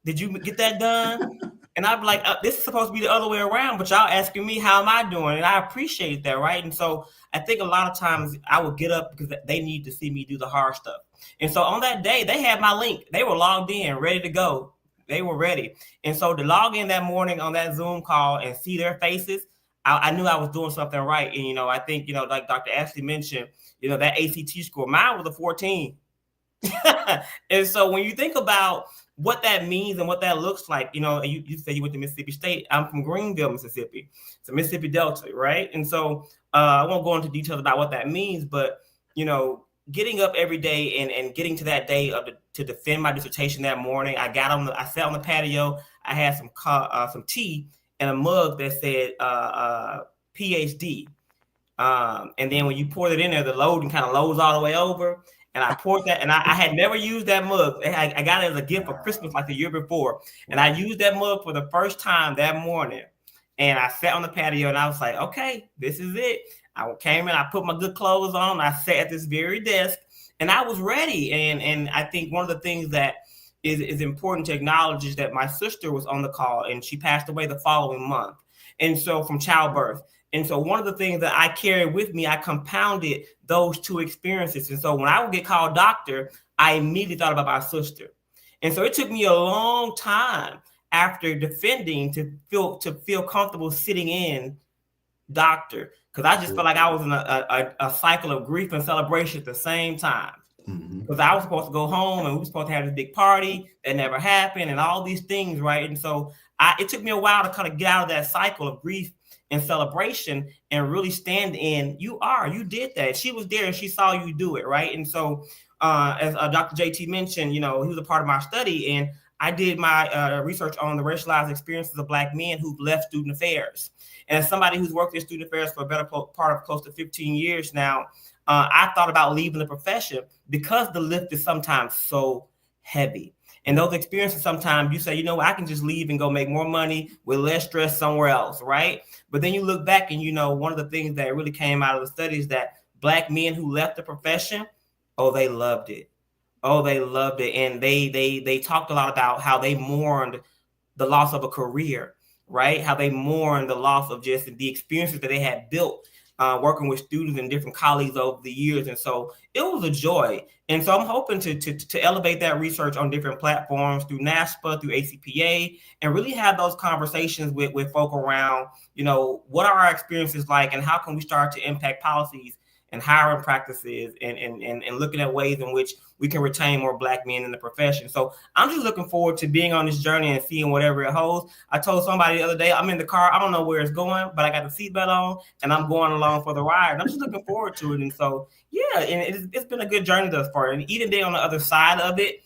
Did you get that done? And I'd be like, this is supposed to be the other way around, but y'all asking me, how am I doing? And I appreciate that, right? And so I think a lot of times I would get up because they need to see me do the hard stuff. And so on that day, they had my link. They were logged in, ready to go. They were ready. And so to log in that morning on that Zoom call and see their faces, I knew I was doing something right. And, I think, like Dr. Ashley mentioned, that ACT score, mine was a 14. And so when you think about what that means and what that looks like, you say you went to Mississippi State. I'm from Greenville, Mississippi. It's a Mississippi Delta, right? And so I won't go into details about what that means, but, getting up every day and getting to that day to defend my dissertation that morning, I sat on the patio. I had some tea and a mug that said PhD. And then when you pour it in there, the loading kind of loads all the way over. and I poured that, and I had never used that mug. I got it as a gift for Christmas like the year before, and I used that mug for the first time that morning. And I sat on the patio, and I was like, okay, this is it. I came in, I put my good clothes on, I sat at this very desk, and I was ready. And I think one of the things that is important to acknowledge is that my sister was on the call, and she passed away the following month. And so from childbirth. And so one of the things that I carried with me, I compounded those two experiences. And so when I would get called doctor, I immediately thought about my sister. And so it took me a long time after defending to feel comfortable sitting in doctor, because I just felt like I was in a cycle of grief and celebration at the same time. Because I was supposed to go home and we were supposed to have this big party that never happened and all these things, right? And so it took me a while to kind of get out of that cycle of grief and celebration and really stand in, you did that. She was there and she saw you do it, right? And so as Dr. JT mentioned, he was a part of my study, and I did my research on the racialized experiences of Black men who've left student affairs. And as somebody who's worked in student affairs for a better part of close to 15 years now, I thought about leaving the profession because the lift is sometimes so heavy. And those experiences, sometimes you say, I can just leave and go make more money with less stress somewhere else, right? But then you look back and, one of the things that really came out of the study is that Black men who left the profession, they loved it. They loved it. And they talked a lot about how they mourned the loss of a career, right? How they mourned the loss of just the experiences that they had built working with students and different colleagues over the years. And so it was a joy. And so I'm hoping to elevate that research on different platforms through NASPA, through ACPA, and really have those conversations with folk around, what are our experiences like and how can we start to impact policies and hiring practices and looking at ways in which we can retain more Black men in the profession. So I'm just looking forward to being on this journey and seeing whatever it holds. I told somebody the other day, I'm in the car, I don't know where it's going, but I got the seatbelt on and I'm going along for the ride. And I'm just looking forward to it. And so, yeah, and it's been a good journey thus far. And even being on the other side of it,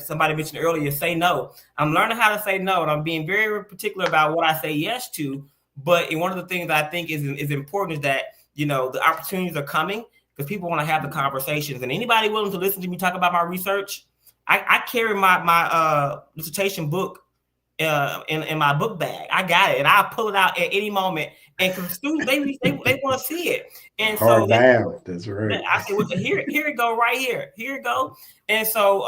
somebody mentioned earlier, say no. I'm learning how to say no, and I'm being very particular about what I say yes to. But one of the things that I think is important is that, the opportunities are coming because people want to have the conversations. And anybody willing to listen to me talk about my research, I carry my dissertation book in my book bag. I got it, and I'll pull it out at any moment. And because students, they want to see it. And so that's right. I say, well, here it go, right here. Here it go. And so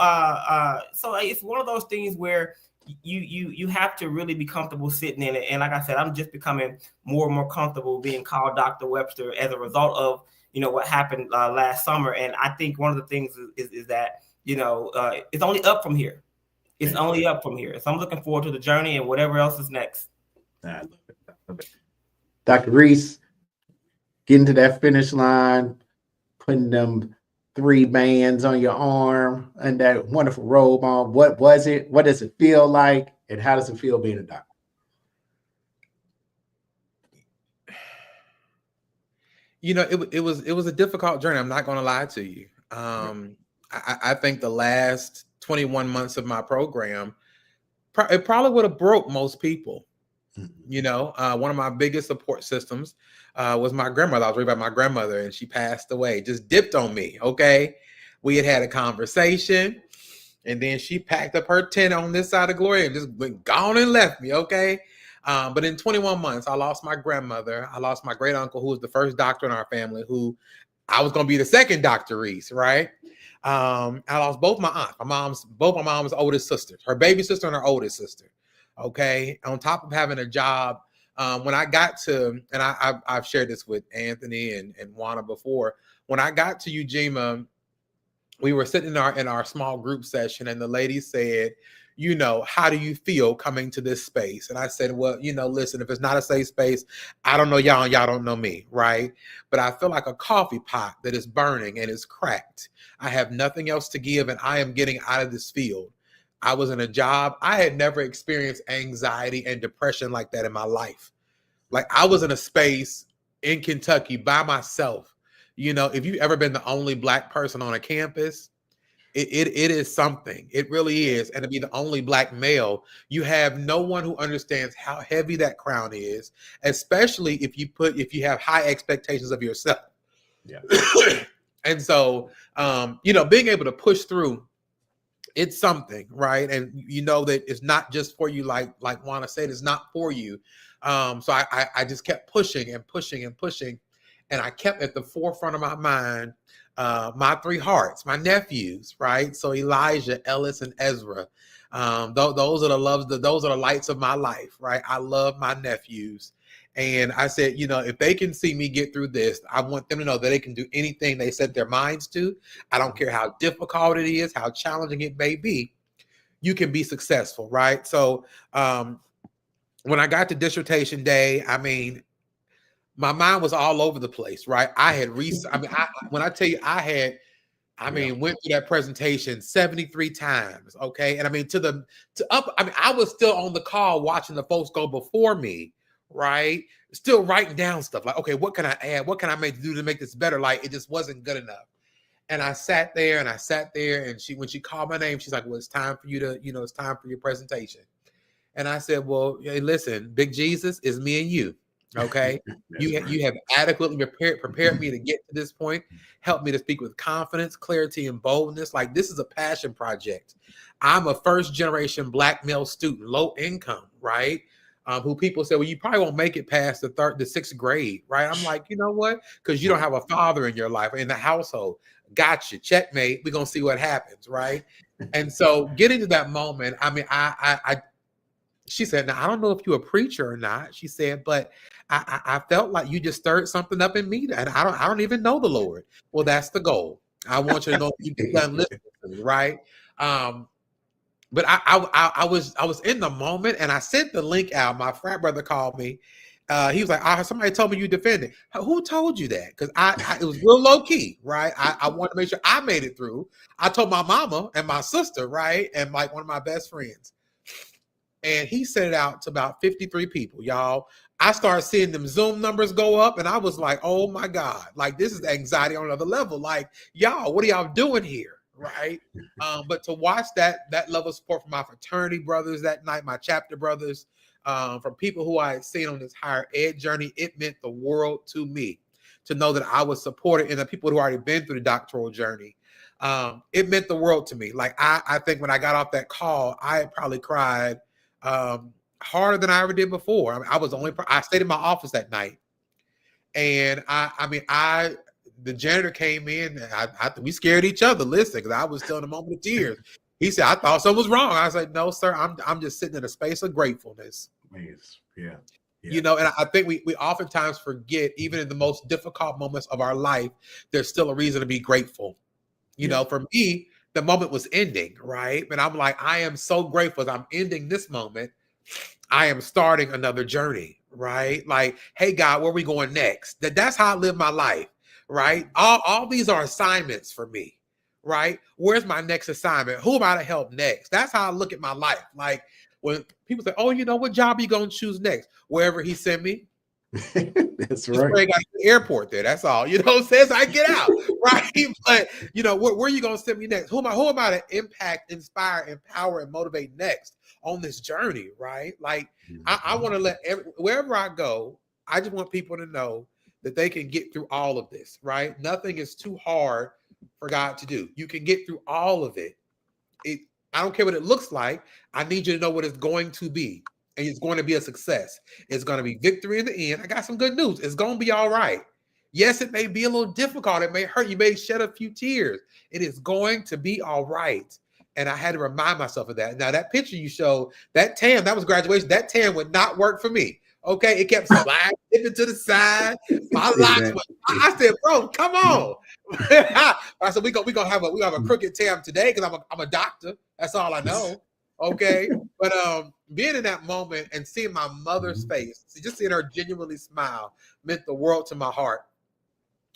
so it's one of those things where you have to really be comfortable sitting in it. And like I said, I'm just becoming more and more comfortable being called Dr. Webster as a result of what happened last summer. And I think one of the things is that it's only up from here. It's only up from here. So I'm looking forward to the journey and whatever else is next. I love it. Dr. Reese, getting to that finish line, putting them 3 bands on your arm and that wonderful robe on. What was it? What does it feel like? And how does it feel being a doctor? It was a difficult journey. I'm not going to lie to you. I think the last 21 months of my program, it probably would have broke most people. One of my biggest support systems was my grandmother. I was raised by my grandmother, and she passed away. Just dipped on me. Okay, we had a conversation, and then she packed up her tent on this side of glory and just went gone and left me. Okay, but in 21 months, I lost my grandmother. I lost my great uncle, who was the first doctor in our family. Who I was going to be the second Dr. Reese, right? I lost both my aunts. Both my mom's oldest sisters, her baby sister and her oldest sister. Okay, on top of having a job, when I got to, and I've shared this with Anthony and Juana before, when I got to Ujima, we were sitting in our small group session, and the lady said, how do you feel coming to this space? And I said, well, listen, if it's not a safe space, I don't know y'all, and y'all don't know me, right? But I feel like a coffee pot that is burning and is cracked. I have nothing else to give, and I am getting out of this field. I was in a job. I had never experienced anxiety and depression like that in my life. Like, I was in a space in Kentucky by myself. If you've ever been the only Black person on a campus, it is something. It really is. And to be the only Black male, you have no one who understands how heavy that crown is, especially if you have high expectations of yourself. Yeah. And so, being able to push through, it's something, right? And you know that it's not just for you, like Juana said, it's not for you. So I just kept pushing and pushing and pushing, and I kept at the forefront of my mind my three hearts, my nephews, right? So Elijah, Ellis, and Ezra. Those are the lights of my life, right? I love my nephews. And I said, if they can see me get through this, I want them to know that they can do anything they set their minds to. I don't care how difficult it is, how challenging it may be, you can be successful, right? So when I got to dissertation day, I mean, my mind was all over the place, right? I had when I tell you went through that presentation 73 times, okay? And I mean, I was still on the call watching the folks go before me, right? Still writing down stuff like, okay, what can I add? What can I do to make this better? Like, it just wasn't good enough. And I sat there, and when she called my name, she's like, well, it's time for you to, it's time for your presentation. And I said, well, hey, listen, Big Jesus, is me and you. Okay. You have adequately prepared me to get to this point, helped me to speak with confidence, clarity, and boldness. Like, this is a passion project. I'm a first generation Black male student, low income, right? Who people say, well, you probably won't make it past the sixth grade, right? I'm like, you know what? Because you don't have a father in your life, in the household. Gotcha. Checkmate. We're going to see what happens, right? And so getting to that moment, I mean, she said, now, I don't know if you're a preacher or not. She said, but I felt like you just stirred something up in me, and I don't even know the Lord. Well, that's the goal. I want you to know you can listen to me, right? But I was in the moment, and I sent the link out. My frat brother called me. He was like, somebody told me you defended. Who told you that? Because it was real low key, right? I wanted to make sure I made it through. I told my mama and my sister, right? And like one of my best friends. And he sent it out to about 53 people, y'all. I started seeing them Zoom numbers go up, and I was like, oh my God, like, this is anxiety on another level. Like, y'all, what are y'all doing here? Right. But to watch that level of support from my fraternity brothers that night, my chapter brothers, from people who I had seen on this higher ed journey, it meant the world to me to know that I was supported, and the people who already been through the doctoral journey. It meant the world to me. Like, I think when I got off that call, I had probably cried harder than I ever did before. I mean, I stayed in my office that night, and the janitor came in, and we scared each other. Listen, because I was still in a moment of tears. He said, I thought something was wrong. I was like, no, sir, I'm just sitting in a space of gratefulness. Yeah. And I think we oftentimes forget, even in the most difficult moments of our life, there's still a reason to be grateful. You know, for me, the moment was ending, right? And I'm like, I am so grateful that I'm ending this moment. I am starting another journey, right? Like, hey, God, where are we going next? That's how I live my life, right? All these are assignments for me, right? Where's my next assignment? Who am I to help next? That's how I look at my life. Like, when people say, oh, what job are you going to choose next? Wherever he sent me. That's right. I got to the airport there. That's all. You know what I'm saying? So I get out, right? But where are you gonna send me next? Who am I to impact, inspire, empower, and motivate next on this journey, right? Like, I want to let wherever I go, I just want people to know that they can get through all of this, right? Nothing is too hard for God to do. You can get through all of it. I don't care what it looks like. I need you to know what it's going to be. And it's going to be a success. It's going to be victory in the end. I got some good news. It's going to be all right. Yes, it may be a little difficult. It may hurt. You may shed a few tears. It is going to be all right. And I had to remind myself of that. Now, that picture you showed, that tan, that was graduation. That tan would not work for me. Okay. It kept sliding to the side. My locks went. I said, bro, come on. I said, we're gonna have a crooked tan today because I'm a doctor. That's all I know. Okay. But being in that moment and seeing my mother's face, just seeing her genuinely smile meant the world to my heart.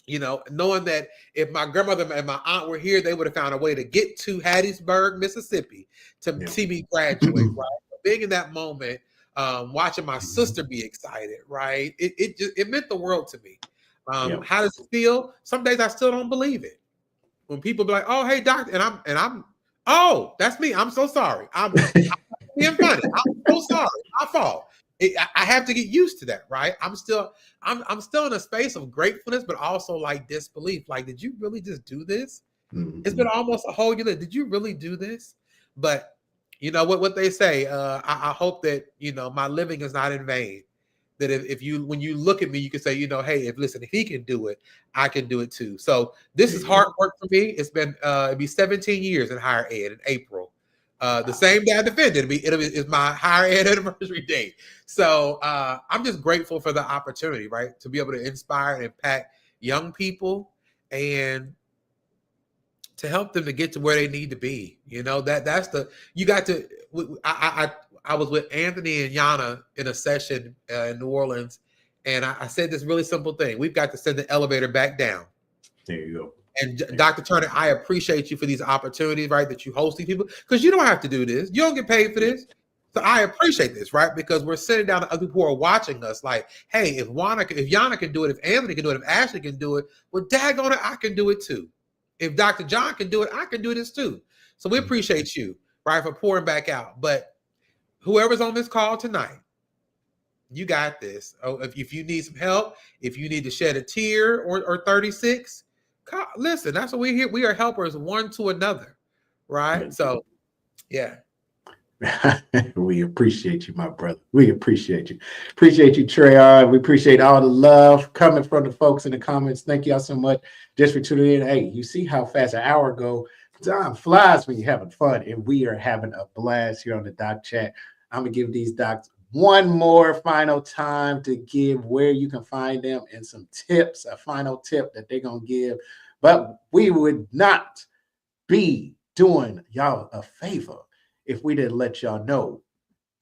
Knowing that if my grandmother and my aunt were here, they would have found a way to get to Hattiesburg, Mississippi to see me graduate, right? Being in that moment, watching my sister be excited, right? It meant the world to me. How does it feel? Some days I still don't believe it. When people be like, oh, hey, doctor, and I'm oh, that's me. I'm so sorry. I'm being funny. I'm so sorry. My fault. I have to get used to that, right? I'm still in a space of gratefulness, but also like disbelief. Like, did you really just do this? Mhm. It's been almost a whole year. Did you really do this? But you know what they say. I hope that my living is not in vain. That if you, when you look at me, you can say, hey, if he can do it, I can do it too. So this is hard work for me. It's been it'll be 17 years in higher ed in April. The same day I defended, it's my higher ed anniversary date. So I'm just grateful for the opportunity, right, to be able to inspire and impact young people and to help them to get to where they need to be. That's the, you got to, I was with Anthony and Yana in a session in New Orleans, and I said this really simple thing. We've got to send the elevator back down. There you go. And Dr. Turner, I appreciate you for these opportunities, right, that you host these people, because you don't have to do this. You don't get paid for this. So I appreciate this, right? Because we're sitting down to other people who are watching us like, hey, if Yana can do it, if Anthony can do it, if Ashley can do it, well, daggone it, I can do it too. If Dr. John can do it, I can do this too. So we appreciate you, right, for pouring back out. But whoever's on this call tonight, you got this. Oh, if you need some help, if you need to shed a tear or 36, listen, that's what we're here. We are helpers one to another, right? So, yeah. We appreciate you, my brother. We appreciate you. Appreciate you, Treyon. We appreciate all the love coming from the folks in the comments. Thank y'all so much just for tuning in. Hey, you see how fast an hour go. Time flies when you're having fun, and we are having a blast here on the Doc Chat. I'm going to give these docs one more final time to give where you can find them and some tips, a final tip that they're going to give. But we would not be doing y'all a favor if we didn't let y'all know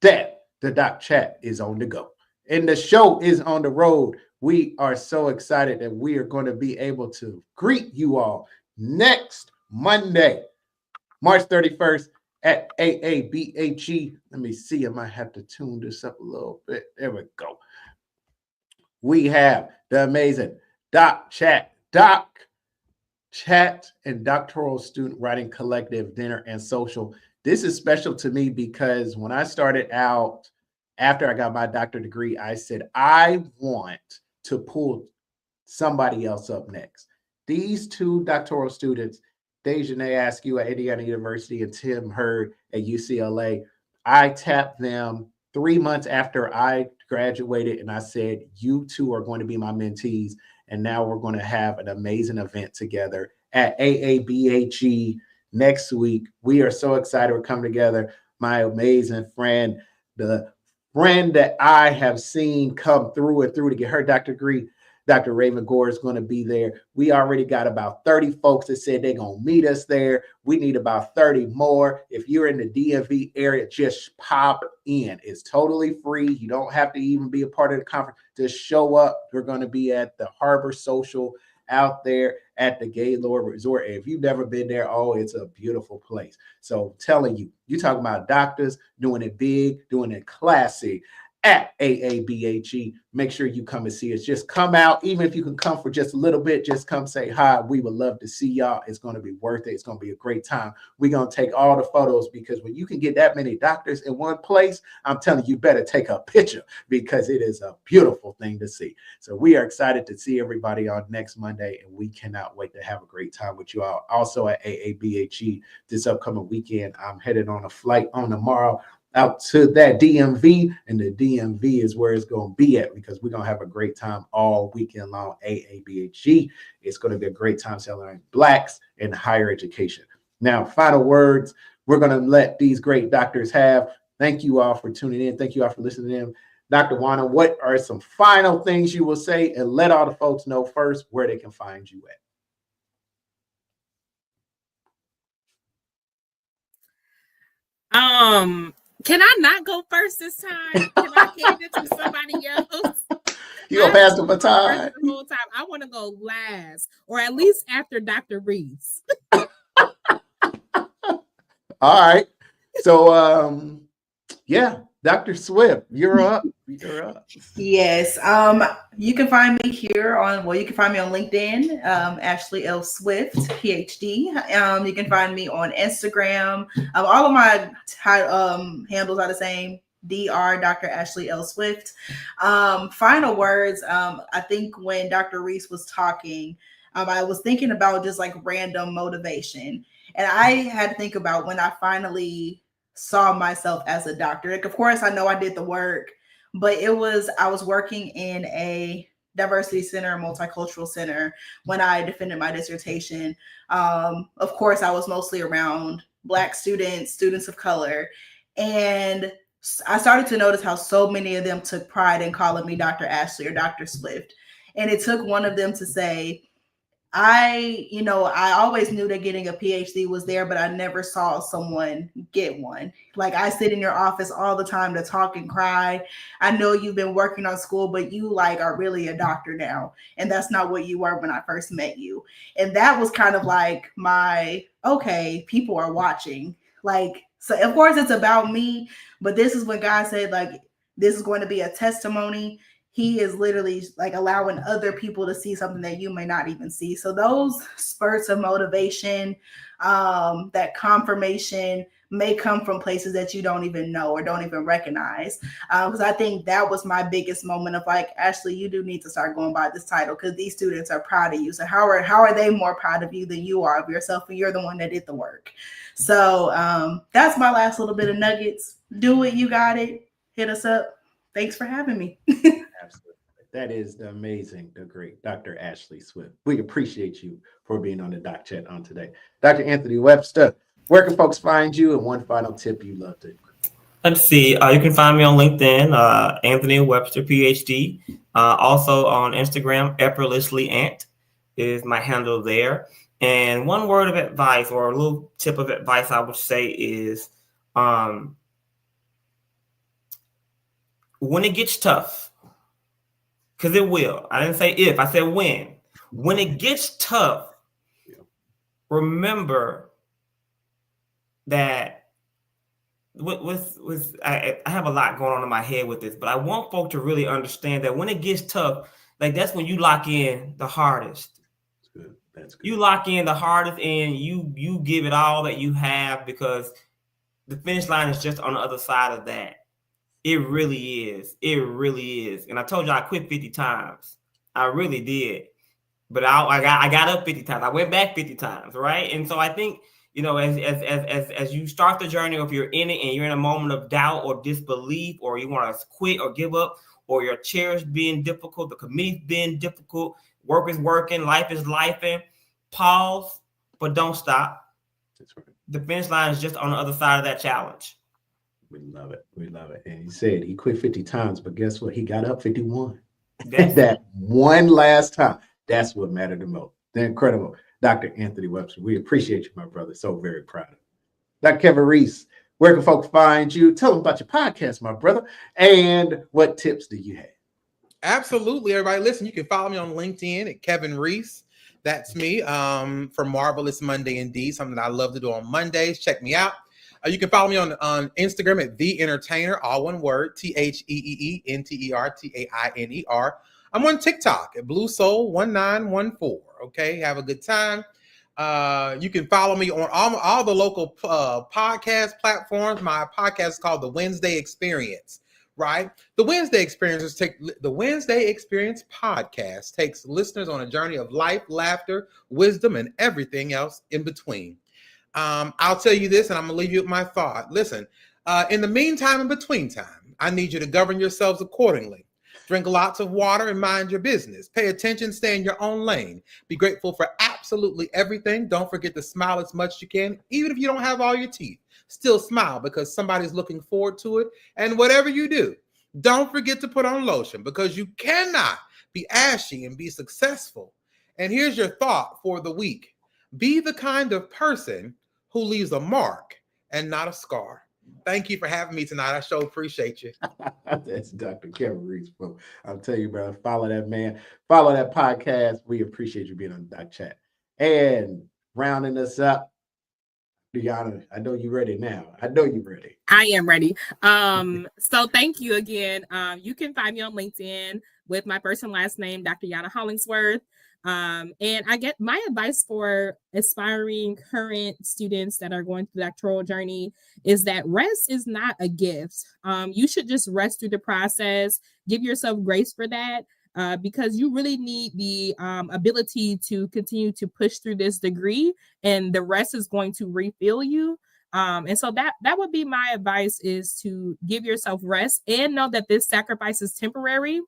that the Doc Chat is on the go and the show is on the road. We are so excited that we are going to be able to greet you all next Monday, March 31st at AABHE. Let me see. I might have to tune this up a little bit. There we go. We have the amazing Doc Chat and Doctoral Student Writing Collective Dinner and Social. This is special to me because when I started out, after I got my doctorate degree, I said, I want to pull somebody else up next. These two doctoral students, Dejanay Askew at Indiana University and Tim Hurd at UCLA, I tapped them 3 months after I graduated, and I said, you two are going to be my mentees, and now we're going to have an amazing event together at AABHE next week. We are so excited we're coming together. My amazing friend, the friend that I have seen come through and through to get her doctorate degree, Dr. Raven Gore is going to be there. We already got about 30 folks that said they're going to meet us there. We need about 30 more. If you're in the DMV area, just pop in. It's totally free. You don't have to even be a part of the conference. Just show up. We're going to be at the Harbor Social out there at the Gaylord Resort. And if you've never been there, oh, it's a beautiful place. So telling you, you talking about doctors doing it big, doing it classy at AABHE. Make sure you come and see us. Just come out. Even if you can come for just a little bit, just come say hi. We would love to see y'all. It's going to be worth it. It's going to be a great time. We're going to take all the photos because when you can get that many doctors in one place, I'm telling you, better take a picture because it is a beautiful thing to see. So we are excited to see everybody on next Monday, and we cannot wait to have a great time with you all. Also at AABHE this upcoming weekend, I'm headed on a flight on tomorrow out to that DMV, and the DMV is where it's going to be at because we're going to have a great time all weekend long. AABHE. It's going to be a great time celebrating Blacks in higher education. Now, final words we're going to let these great doctors have. Thank you all for tuning in. Thank you all for listening to them. Dr. Wana, what are some final things you will say, and let all the folks know first where they can find you at? Can I not go first this time? Can I hand it to somebody else? You gonna pass the baton? The whole time. I want to go last, or at least after Dr. Reese. All right. So, yeah, Dr. Swift, you're up. You're up. Yes. You can find me here you can find me on LinkedIn, Ashley L. Swift, PhD. You can find me on Instagram. All of my handles are the same. Dr. Dr. Ashley L. Swift. Final words. I think when Dr. Reese was talking, I was thinking about just like random motivation. And I had to think about when I finally saw myself as a doctor. Like, of course, I know I did the work, but I was working in a diversity center, multicultural center when I defended my dissertation. Of course, I was mostly around Black students, students of color. And I started to notice how so many of them took pride in calling me Dr. Ashley or Dr. Swift. And it took one of them to say, I always knew that getting a PhD was there, but I never saw someone get one. Like, I sit in your office all the time to talk and cry. I know you've been working on school, but you like are really a doctor now. And that's not what you were when I first met you. And that was kind of like okay, people are watching. Like, so of course it's about me, but this is when God said, like, this is going to be a testimony. He is literally like allowing other people to see something that you may not even see. So those spurts of motivation, that confirmation may come from places that you don't even know or don't even recognize. Because I think that was my biggest moment of like, Ashley, you do need to start going by this title because these students are proud of you. So how are they more proud of you than you are of yourself? And you're the one that did the work. So that's my last little bit of nuggets. Do it. You got it. Hit us up. Thanks for having me. Absolutely. That is the amazing, the great Dr. Ashley Swift. We appreciate you for being on the Doc Chat on today. Dr. Anthony Webster, where can folks find you? And one final tip you love to. Let's see. You can find me on LinkedIn, Anthony Webster, PhD. Also on Instagram, effortlessly Ant is my handle there. And one word of advice or a little tip of advice I would say is when it gets tough, because it will. I didn't say if, I said when. When it gets tough, remember that I have a lot going on in my head with this, but I want folk to really understand that when it gets tough, like that's when you lock in the hardest. That's good. That's good. You lock in the hardest and you give it all that you have because the finish line is just on the other side of that. It really is. It really is. And I told you I quit 50 times. I really did. But I got up 50 times. I went back 50 times, right? And so I think, as you start the journey, or if you're in it and you're in a moment of doubt or disbelief, or you want to quit or give up, or your chair is being difficult, the committee's being difficult, work is working, life is lifing, pause, but don't stop. That's right. The finish line is just on the other side of that challenge. We love it. We love it. And he said he quit 50 times, but guess what? He got up 51. That one last time. That's what mattered the most. The incredible Dr. Anthony Webster. We appreciate you, my brother. So very proud of you. Dr. Kevin Reese, where can folks find you? Tell them about your podcast, my brother. And what tips do you have? Absolutely, everybody. Listen, you can follow me on LinkedIn at Kevin Reese. That's me for Marvelous Monday Indeed, something that I love to do on Mondays. Check me out. You can follow me on Instagram at The Entertainer, all one word, TheEentertainer. I'm on TikTok at Blue Soul 1914. Okay, have a good time. You can follow me on all the local podcast platforms. My podcast is called The Wednesday Experience. Right, The Wednesday Experience podcast takes listeners on a journey of life, laughter, wisdom, and everything else in between. I'll tell you this, and I'm gonna leave you with my thought. Listen, in the meantime and between time, I need you to govern yourselves accordingly. Drink lots of water and mind your business. Pay attention, stay in your own lane. Be grateful for absolutely everything. Don't forget to smile as much as you can, even if you don't have all your teeth. Still smile because somebody's looking forward to it. And whatever you do, don't forget to put on lotion because you cannot be ashy and be successful. And here's your thought for the week. Be the kind of person who leaves a mark and not a scar. Thank you for having me tonight. I sure appreciate you. That's Dr. Kevin Reese, bro. I'll tell you, bro, follow that man. Follow that podcast. We appreciate you being on the Doc Chat. And rounding us up, Deanna, I know you're ready now. I know you're ready. I am ready. So thank you again. You can find me on LinkedIn with my first and last name, Dr. Yana Hollingsworth. And I get my advice for aspiring current students that are going through the doctoral journey is that rest is not a gift. You should just rest through the process, give yourself grace for that. Because you really need the ability to continue to push through this degree, and the rest is going to refill you. And so that would be my advice, is to give yourself rest and know that this sacrifice is temporary.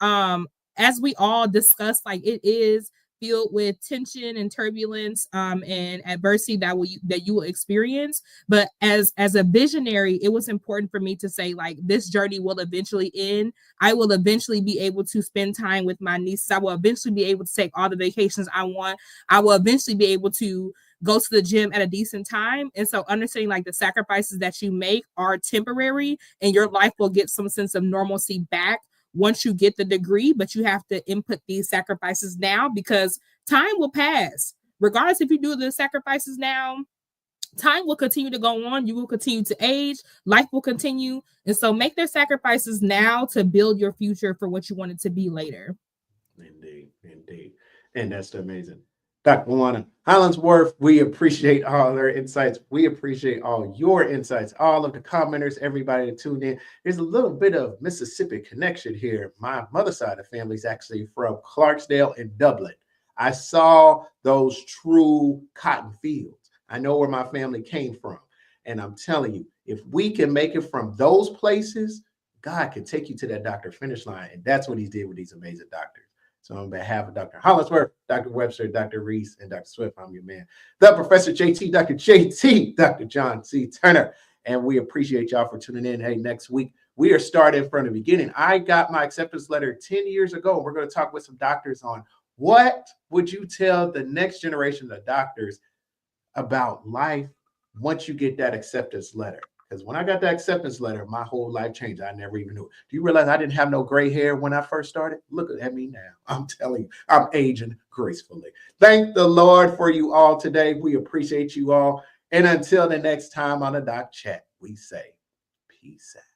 As we all discussed, like, it is filled with tension and turbulence and adversity that you will experience. But as a visionary, it was important for me to say, like, this journey will eventually end. I will eventually be able to spend time with my nieces. I will eventually be able to take all the vacations I want. I will eventually be able to go to the gym at a decent time. And so understanding, like, the sacrifices that you make are temporary, and your life will get some sense of normalcy back once you get the degree. But you have to input these sacrifices now, because time will pass. Regardless if you do the sacrifices now, time will continue to go on. You will continue to age. Life will continue. And so make their sacrifices now to build your future for what you want it to be later. Indeed, indeed. And that's amazing. Dr. Luana Hollingsworth, we appreciate all their insights. We appreciate all your insights, all of the commenters, everybody that tuned in. There's a little bit of Mississippi connection here. My mother's side of the family is actually from Clarksdale and Dublin. I saw those true cotton fields. I know where my family came from. And I'm telling you, if we can make it from those places, God can take you to that doctor finish line. And that's what he did with these amazing doctors. So on behalf of Dr. Hollingsworth, Dr. Webster, Dr. Reese, and Dr. Swift, I'm your man, the Professor JT, Dr. JT, Dr. John C. Turner. And we appreciate y'all for tuning in. Hey, next week, we are starting from the beginning. I got my acceptance letter 10 years ago. We're going to talk with some doctors on what would you tell the next generation of doctors about life once you get that acceptance letter. Because when I got that acceptance letter, my whole life changed. I never even knew it. Do you realize I didn't have no gray hair when I first started? Look at me now. I'm telling you, I'm aging gracefully. Thank the Lord for you all today. We appreciate you all. And until the next time on the Doc Chat, we say peace out.